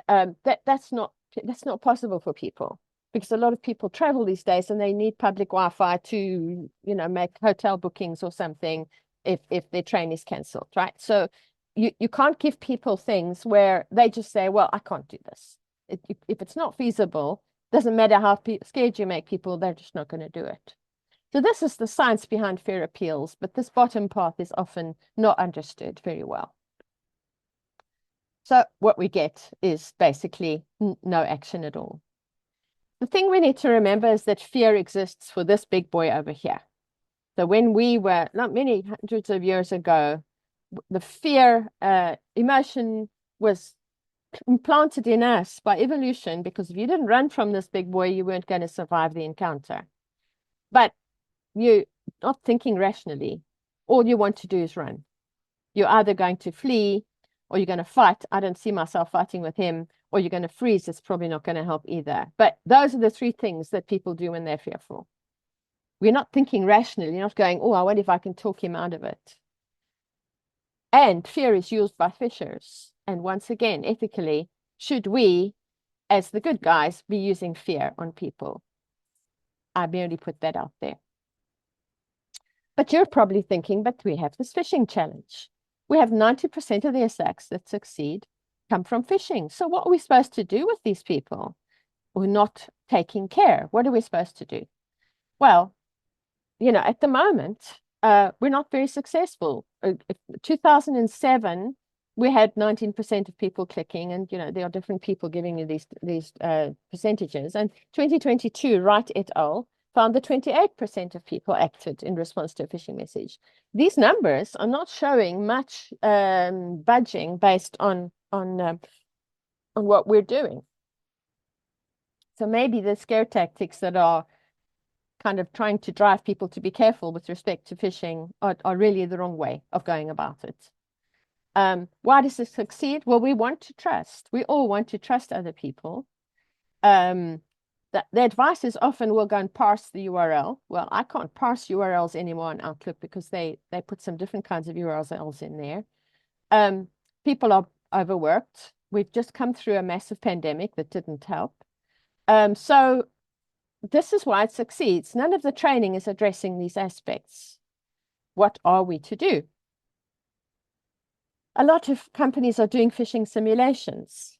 [SPEAKER 2] that's not possible for people, because a lot of people travel these days and they need public Wi-Fi to, make hotel bookings or something if their train is cancelled, right? So you can't give people things where they just say, well, I can't do this. If it's not feasible, doesn't matter how scared you make people, they're just not going to do it. So this is the science behind fair appeals, but this bottom path is often not understood very well. So what we get is basically no action at all. The thing we need to remember is that fear exists for this big boy over here. So when we were, not many hundreds of years ago, the fear emotion was implanted in us by evolution, because if you didn't run from this big boy, you weren't going to survive the encounter. But you're not thinking rationally. All you want to do is run. You're either going to flee or you're going to fight. I don't see myself fighting with him. Or you're going to freeze. It's probably not going to help either. But those are the three things that people do when they're fearful. We're not thinking rationally. You're not going, oh, I wonder if I can talk him out of it. And fear is used by fishers. And once again, ethically, should we, as the good guys, be using fear on people? I merely put that out there. But you're probably thinking, but we have this phishing challenge. We have 90% of the attacks that succeed come from phishing. So what are we supposed to do with these people? We're not taking care. What are we supposed to do? Well, at the moment, we're not very successful. 2007, we had 19% of people clicking, and there are different people giving you these percentages. And 2022, Wright et al. Found that 28% of people acted in response to a phishing message. These numbers are not showing much budging based on what we're doing. So maybe the scare tactics that are kind of trying to drive people to be careful with respect to phishing are really the wrong way of going about it. Why does this succeed? Well, we want to trust. We all want to trust other people. The advice is often, we'll go and parse the URL. Well, I can't parse URLs anymore on Outlook because they put some different kinds of URLs in there. People are overworked. We've just come through a massive pandemic that didn't help. So this is why it succeeds. None of the training is addressing these aspects. What are we to do? A lot of companies are doing phishing simulations,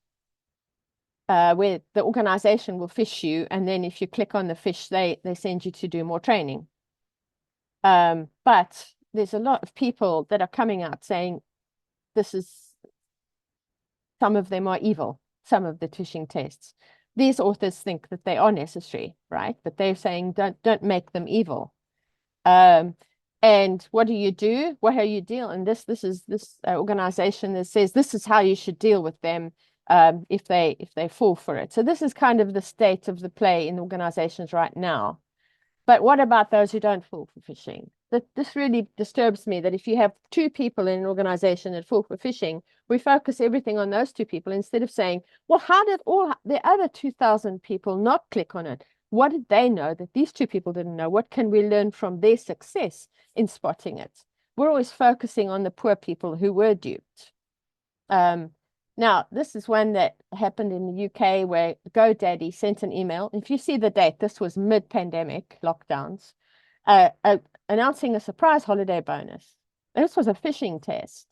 [SPEAKER 2] where the organization will phish you, and then if you click on the phish, they send you to do more training. But there's a lot of people that are coming out saying some of them are evil, some of the phishing tests. These authors think that they are necessary, right? But they're saying don't make them evil. And what do you do? Well, how you deal? And this is this organization that says this is how you should deal with them if they fall for it. So this is kind of the state of the play in organizations right now. But what about those who don't fall for phishing? This really disturbs me, that if you have two people in an organization that fall for phishing, we focus everything on those two people instead of saying, well, how did all the other 2,000 people not click on it? What did they know that these two people didn't know? What can we learn from their success in spotting it? We're always focusing on the poor people who were duped. Now, this is one that happened in the UK where GoDaddy sent an email. If you see the date, this was mid-pandemic lockdowns, announcing a surprise holiday bonus. This was a phishing test,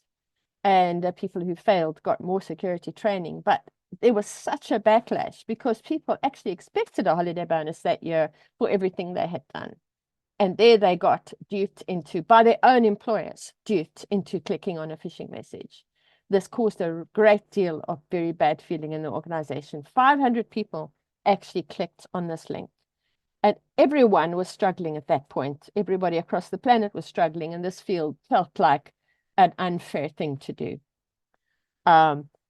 [SPEAKER 2] and people who failed got more security training. But there was such a backlash because people actually expected a holiday bonus that year for everything they had done. And there they got duped into, by their own employers, duped into clicking on a phishing message. This caused a great deal of very bad feeling in the organization. 500 people actually clicked on this link. And everyone was struggling at that point. Everybody across the planet was struggling, and this field felt like an unfair thing to do.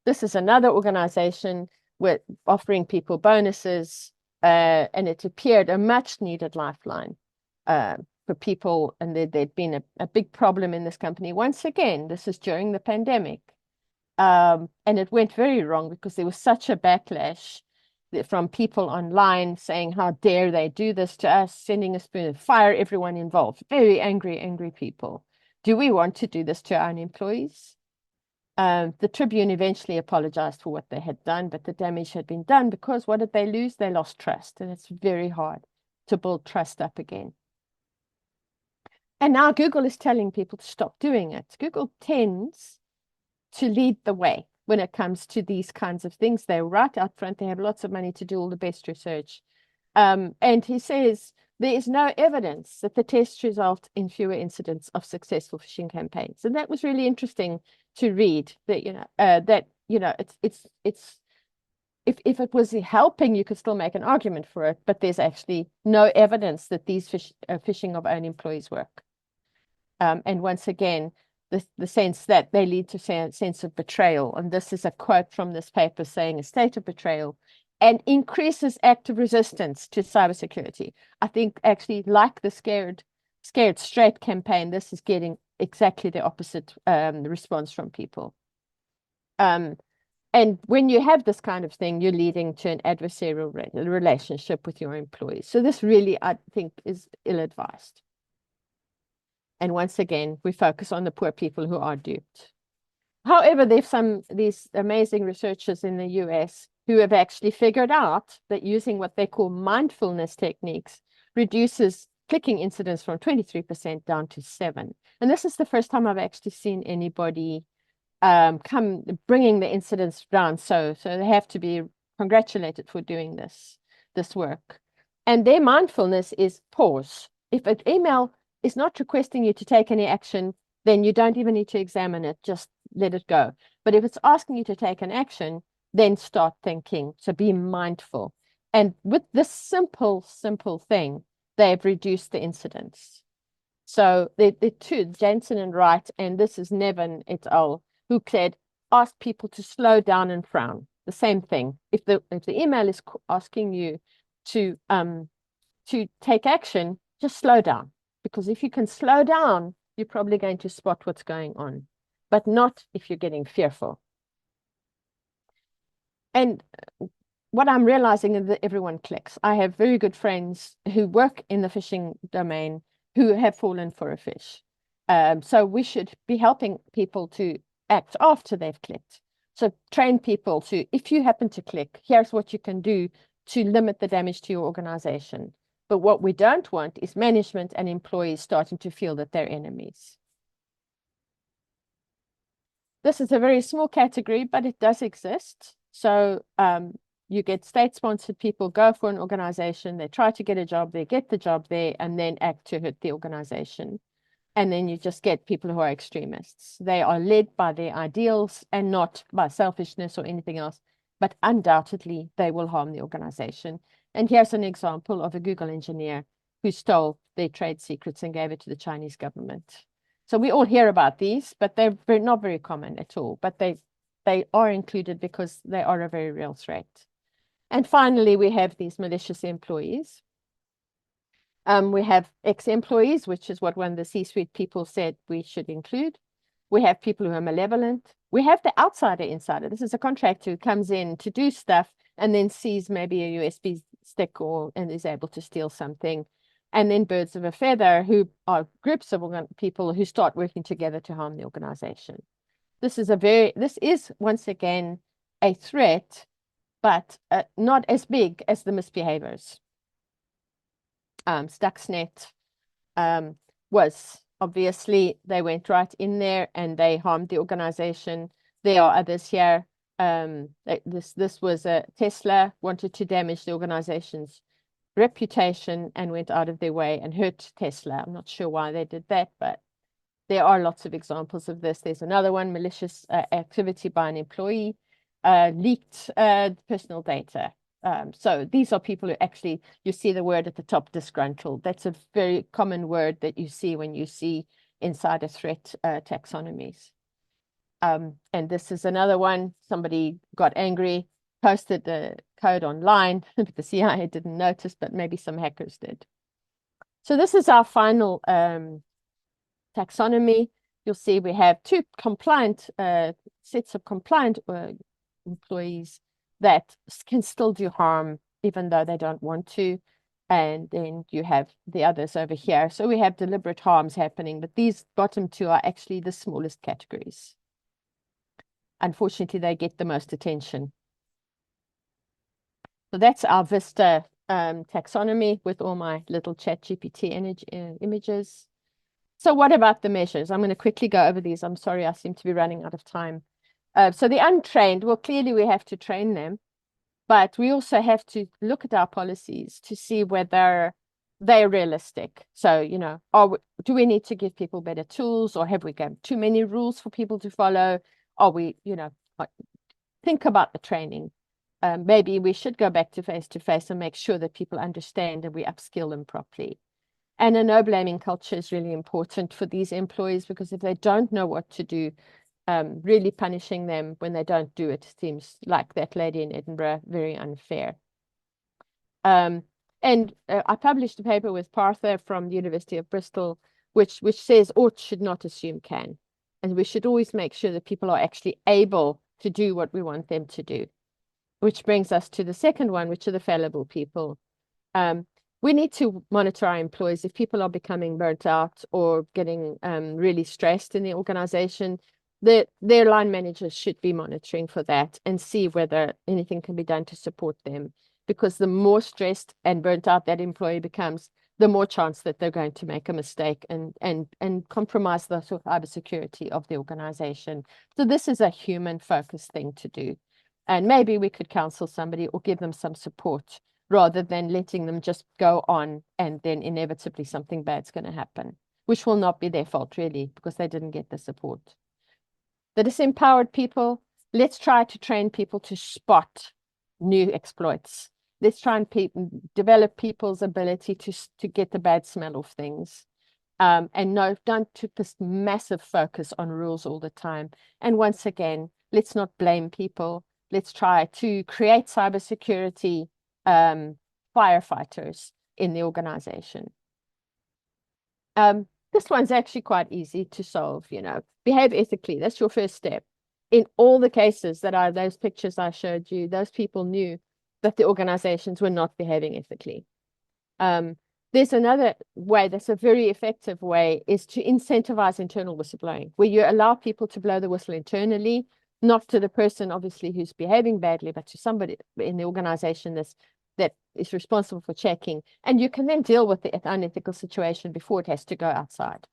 [SPEAKER 2] This is another organization with offering people bonuses, and it appeared a much needed lifeline for people, and there'd been a big problem in this company. Once again, this is during the pandemic. And it went very wrong because there was such a backlash from people online saying, how dare they do this to us, sending us to fire everyone involved. Very angry people. Do we want to do this to our own employees? The Tribune eventually apologized for what they had done, but the damage had been done because what did they lose? They lost trust, and it's very hard to build trust up again. And now Google is telling people to stop doing it. Google tends to lead the way when it comes to these kinds of things. They're right out front. They have lots of money to do all the best research. And he says there is no evidence that the tests result in fewer incidents of successful phishing campaigns. And that was really interesting to read. That if it was helping, you could still make an argument for it, but there's actually no evidence that these phishing of own employees work. And once again, the sense that they lead to a sense of betrayal. And this is a quote from this paper saying a state of betrayal and increases active resistance to cybersecurity. I think actually, like the Scared Straight campaign, this is getting exactly the opposite response from people. And when you have this kind of thing, you're leading to an adversarial relationship with your employees. So this really, I think, is ill-advised. And once again, we focus on the poor people who are duped. However, there's these amazing researchers in the US who have actually figured out that using what they call mindfulness techniques reduces clicking incidents from 23% down to 7%. And this is the first time I've actually seen anybody come bringing the incidents down. So they have to be congratulated for doing this work. And their mindfulness is pause. If an email is not requesting you to take any action, then you don't even need to examine it. Just let it go. But if it's asking you to take an action, then start thinking. So be mindful. And with this simple thing, they've reduced the incidents. So the two, Jansen and Wright, and this is Nevin et al., who said, ask people to slow down and frown. The same thing. If the email is asking you to take action, just slow down. Because if you can slow down, you're probably going to spot what's going on, but not if you're getting fearful. And what I'm realizing is that everyone clicks. I have very good friends who work in the phishing domain who have fallen for a phish. So we should be helping people to act after they've clicked. So train people to, if you happen to click, here's what you can do to limit the damage to your organization. But what we don't want is management and employees starting to feel that they're enemies. This is a very small category, but it does exist. So you get state-sponsored people go for an organization, they try to get a job, they get the job there, and then act to hurt the organization. And then you just get people who are extremists. They are led by their ideals and not by selfishness or anything else, but undoubtedly they will harm the organization. And here's an example of a Google engineer who stole their trade secrets and gave it to the Chinese government. So we all hear about these, but they're not very common at all. But they are included because they are a very real threat. And finally, we have these malicious employees. We have ex-employees, which is what one of the C-suite people said we should include. We have people who are malevolent. We have the outsider insider. This is a contractor who comes in to do stuff and then sees maybe a USB stick and is able to steal something. And then birds of a feather, who are groups of people who start working together to harm the organization. This is once again a threat, but not as big as the misbehaviors. Stuxnet was obviously, they went right in there and they harmed the organization. There are others here. This was a Tesla wanted to damage the organization's reputation and went out of their way and hurt Tesla. I'm not sure why they did that, but there are lots of examples of this. There's another one, malicious activity by an employee, leaked personal data. So these are people who actually, you see the word at the top, disgruntled. That's a very common word that you see when you see insider threat taxonomies. And this is another one. Somebody got angry, posted the code online. The CIA didn't notice, but maybe some hackers did. So this is our final taxonomy. You'll see we have two compliant sets of compliant employees that can still do harm even though they don't want to. And then you have the others over here. So we have deliberate harms happening, but these bottom two are actually the smallest categories. Unfortunately, they get the most attention. So that's our Vista taxonomy with all my little ChatGPT images. So what about the measures? I'm going to quickly go over these. I'm sorry, I seem to be running out of time. So the untrained, well, clearly we have to train them, but we also have to look at our policies to see whether they're realistic. So, you know, do we need to give people better tools, or have we got too many rules for people to follow? Are we, you know, think about the training. Maybe we should go back to face and make sure that people understand and we upskill them properly. And a no blaming culture is really important for these employees, because if they don't know what to do, really punishing them when they don't do it seems, like that lady in Edinburgh, very unfair. And I published a paper with Partha from the University of Bristol, which says ought should not assume can. And we should always make sure that people are actually able to do what we want them to do. Which brings us to the second one, which are the fallible people. We need to monitor our employees. If people are becoming burnt out or getting really stressed in the organization, their line managers should be monitoring for that and see whether anything can be done to support them. Because the more stressed and burnt out that employee becomes, the more chance that they're going to make a mistake and compromise the sort of cybersecurity of the organization. So this is a human-focused thing to do. And maybe we could counsel somebody or give them some support, rather than letting them just go on and then inevitably something bad's going to happen, which will not be their fault really, because they didn't get the support. The disempowered people, let's try to train people to spot new exploits. Let's try and develop people's ability to get the bad smell of things. And no, don't put this massive focus on rules all the time. And once again, let's not blame people. Let's try to create cybersecurity firefighters in the organization. This one's actually quite easy to solve, you know. Behave ethically. That's your first step. In all the cases that those pictures I showed you, those people knew that the organizations were not behaving ethically. There's another way that's a very effective way, is to incentivize internal whistleblowing, where you allow people to blow the whistle internally, not to the person obviously who's behaving badly, but to somebody in the organization that is responsible for checking. And you can then deal with the unethical situation before it has to go outside.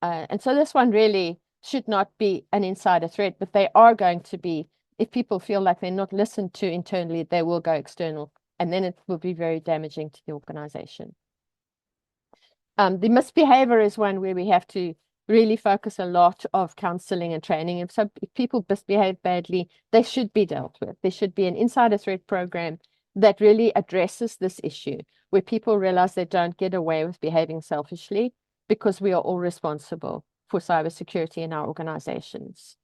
[SPEAKER 2] And so this one really should not be an insider threat, but they are going to be, if people feel like they're not listened to internally, they will go external, and then it will be very damaging to the organization. The misbehavior is one where we have to really focus a lot of counseling and training. And so if people misbehave badly, they should be dealt with. There should be an insider threat program that really addresses this issue, where people realize they don't get away with behaving selfishly, because we are all responsible for cybersecurity in our organizations.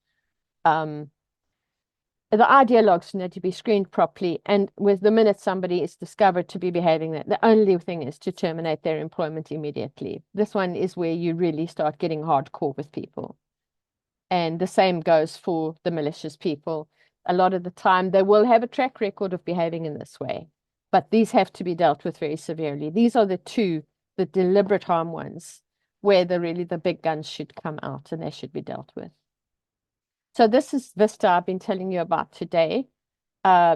[SPEAKER 2] The ideologues need to be screened properly, and with the minute somebody is discovered to be behaving that, the only thing is to terminate their employment immediately. This one is where you really start getting hardcore with people. And the same goes for the malicious people. A lot of the time they will have a track record of behaving in this way, but these have to be dealt with very severely. These are the deliberate harm ones, where the big guns should come out and they should be dealt with. So this is Vista I've been telling you about today.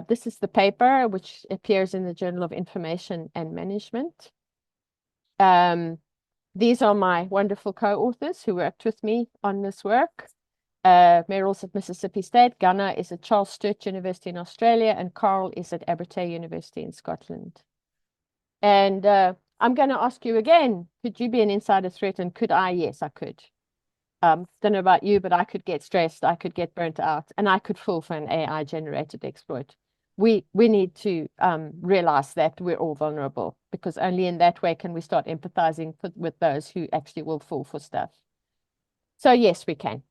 [SPEAKER 2] This is the paper which appears in the Journal of Information and Management. These are my wonderful co-authors who worked with me on this work. Meryl's at Mississippi State, Gunnar is at Charles Sturt University in Australia, and Carl is at Abertay University in Scotland. And I'm going to ask you again, could you be an insider threat? And could I? Yes, I could. Don't know about you, but I could get stressed, I could get burnt out, and I could fall for an AI generated exploit. We need to realize that we're all vulnerable, because only in that way can we start empathizing with those who actually will fall for stuff. So yes, we can.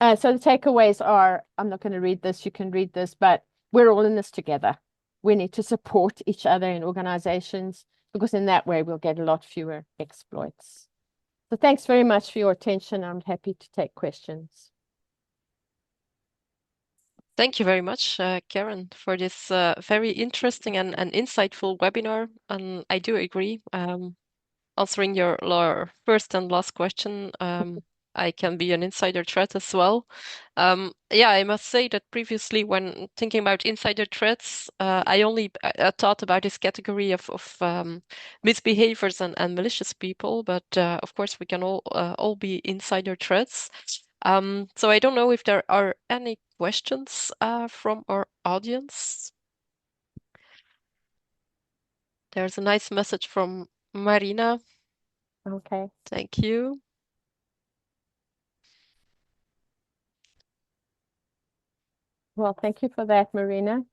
[SPEAKER 2] So the takeaways are, I'm not going to read this, you can read this, but we're all in this together. We need to support each other in organizations. because in that way we'll get a lot fewer exploits. So thanks very much for your attention. I'm happy to take questions.
[SPEAKER 1] Thank you very much, Karen, for this very interesting and insightful webinar. And I do agree. Answering your first and last question, I can be an insider threat as well. Yeah, I must say that previously, when thinking about insider threats, I only thought about this category of misbehaviors and malicious people. But of course, we can all be insider threats. So I don't know if there are any questions from our audience. There's a nice message from Marina.
[SPEAKER 2] Okay.
[SPEAKER 1] Thank you.
[SPEAKER 2] Well, thank you for that, Marina.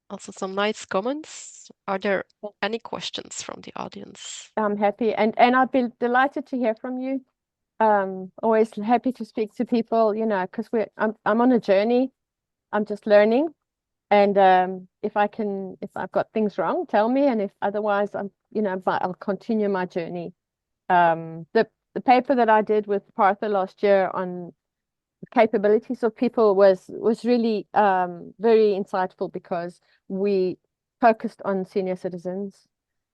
[SPEAKER 1] Also some nice comments. Are there any questions from the audience?
[SPEAKER 2] I'm happy, and I'd be delighted to hear from you. Always happy to speak to people, you know, because I'm on a journey. I'm just learning, and if I've got things wrong, tell me, and if otherwise, I'll continue my journey. The paper that I did with Partha last year on capabilities of people was really very insightful, because we focused on senior citizens,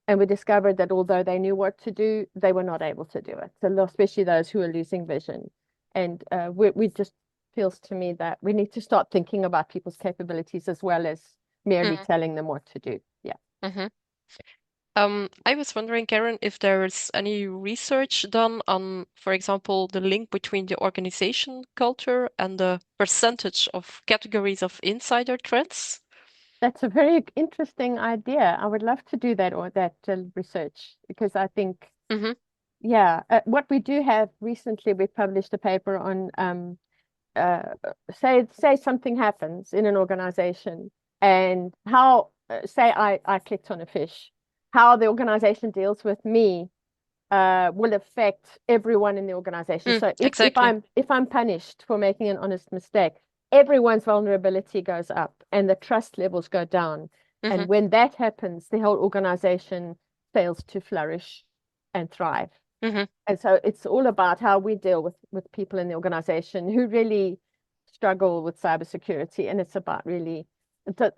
[SPEAKER 2] and we discovered that although they knew what to do, they were not able to do it. So especially those who are losing vision. And we just feels to me that we need to start thinking about people's capabilities as well as merely telling them what to do. Yeah.
[SPEAKER 1] Mm-hmm. I was wondering, Karen, if there's any research done on, for example, the link between the organization culture and the percentage of categories of insider threats.
[SPEAKER 2] That's a very interesting idea. I would love to do that, or that research, because I think,
[SPEAKER 1] Mm-hmm.
[SPEAKER 2] yeah, what we do have recently, we published a paper on uh, say something happens in an organization, and how say I clicked on a fish, how the organization deals with me will affect everyone in the organization. So
[SPEAKER 1] Exactly.
[SPEAKER 2] if I'm punished for making an honest mistake, everyone's vulnerability goes up and the trust levels go down.
[SPEAKER 1] Mm-hmm.
[SPEAKER 2] And when that happens, the whole organization fails to flourish and thrive.
[SPEAKER 1] Mm-hmm.
[SPEAKER 2] And so it's all about how we deal with people in the organization who really struggle with cybersecurity. And it's about really,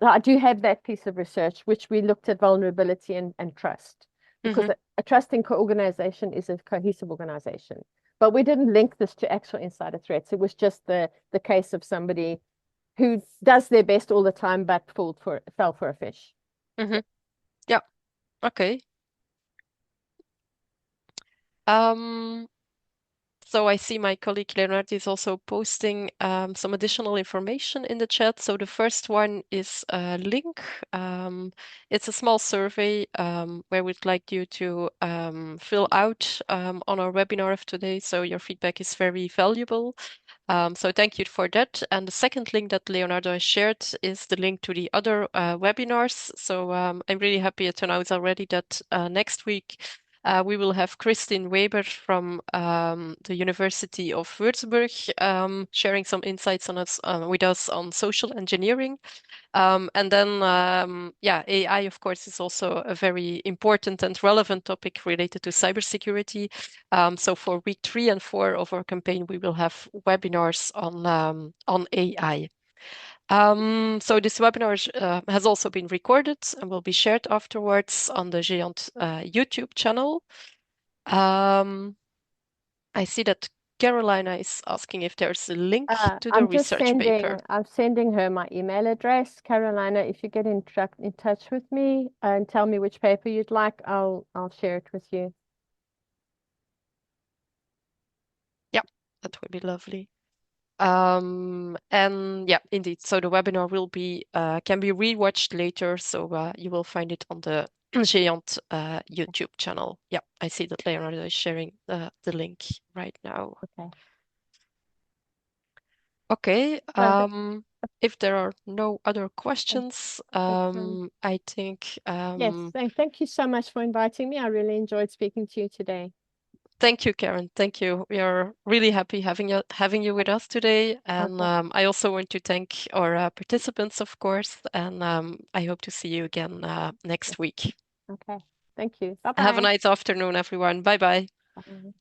[SPEAKER 2] I do have that piece of research, which we looked at vulnerability and trust, because
[SPEAKER 1] Mm-hmm.
[SPEAKER 2] a trusting organization is a cohesive organization. But we didn't link this to actual insider threats. It was just the case of somebody who does their best all the time, but fell for a fish.
[SPEAKER 1] Mm-hmm. Yeah. Okay. Um, So I see my colleague Leonard is also posting some additional information in the chat. So the first one is a link. It's a small survey where we'd like you to fill out on our webinar of today. So your feedback is very valuable. So thank you for that. And the second link that Leonardo has shared is the link to the other webinars. So I'm really happy to announce already that next week we will have Christine Weber from the University of Würzburg sharing some insights with us on social engineering. And then, yeah, AI, of course, is also a very important and relevant topic related to cybersecurity. So for week 3 and 4 of our campaign, we will have webinars on AI. So this webinar has also been recorded and will be shared afterwards on the GÉANT YouTube channel. I see that Carolina is asking if there's a link to the research paper.
[SPEAKER 2] I'm sending her my email address. Carolina, if you get in touch with me and tell me which paper you'd like, I'll share it with you.
[SPEAKER 1] Yeah, that would be lovely. And yeah, indeed. So the webinar will be can be rewatched later. So you will find it on the GÉANT YouTube channel. Yeah, I see that Leonardo is sharing the link right now.
[SPEAKER 2] Okay.
[SPEAKER 1] Okay.
[SPEAKER 2] Perfect.
[SPEAKER 1] If there are no other questions, I think
[SPEAKER 2] Yes, thank you so much for inviting me. I really enjoyed speaking to you today.
[SPEAKER 1] Thank you, Karen. Thank you. We are really happy having you with us today. And
[SPEAKER 2] Okay.
[SPEAKER 1] I also want to thank our participants, of course. And I hope to see you again next week.
[SPEAKER 2] Okay. Thank you.
[SPEAKER 1] Have a
[SPEAKER 2] Bye-bye.
[SPEAKER 1] nice afternoon, everyone. Bye bye.
[SPEAKER 2] Bye.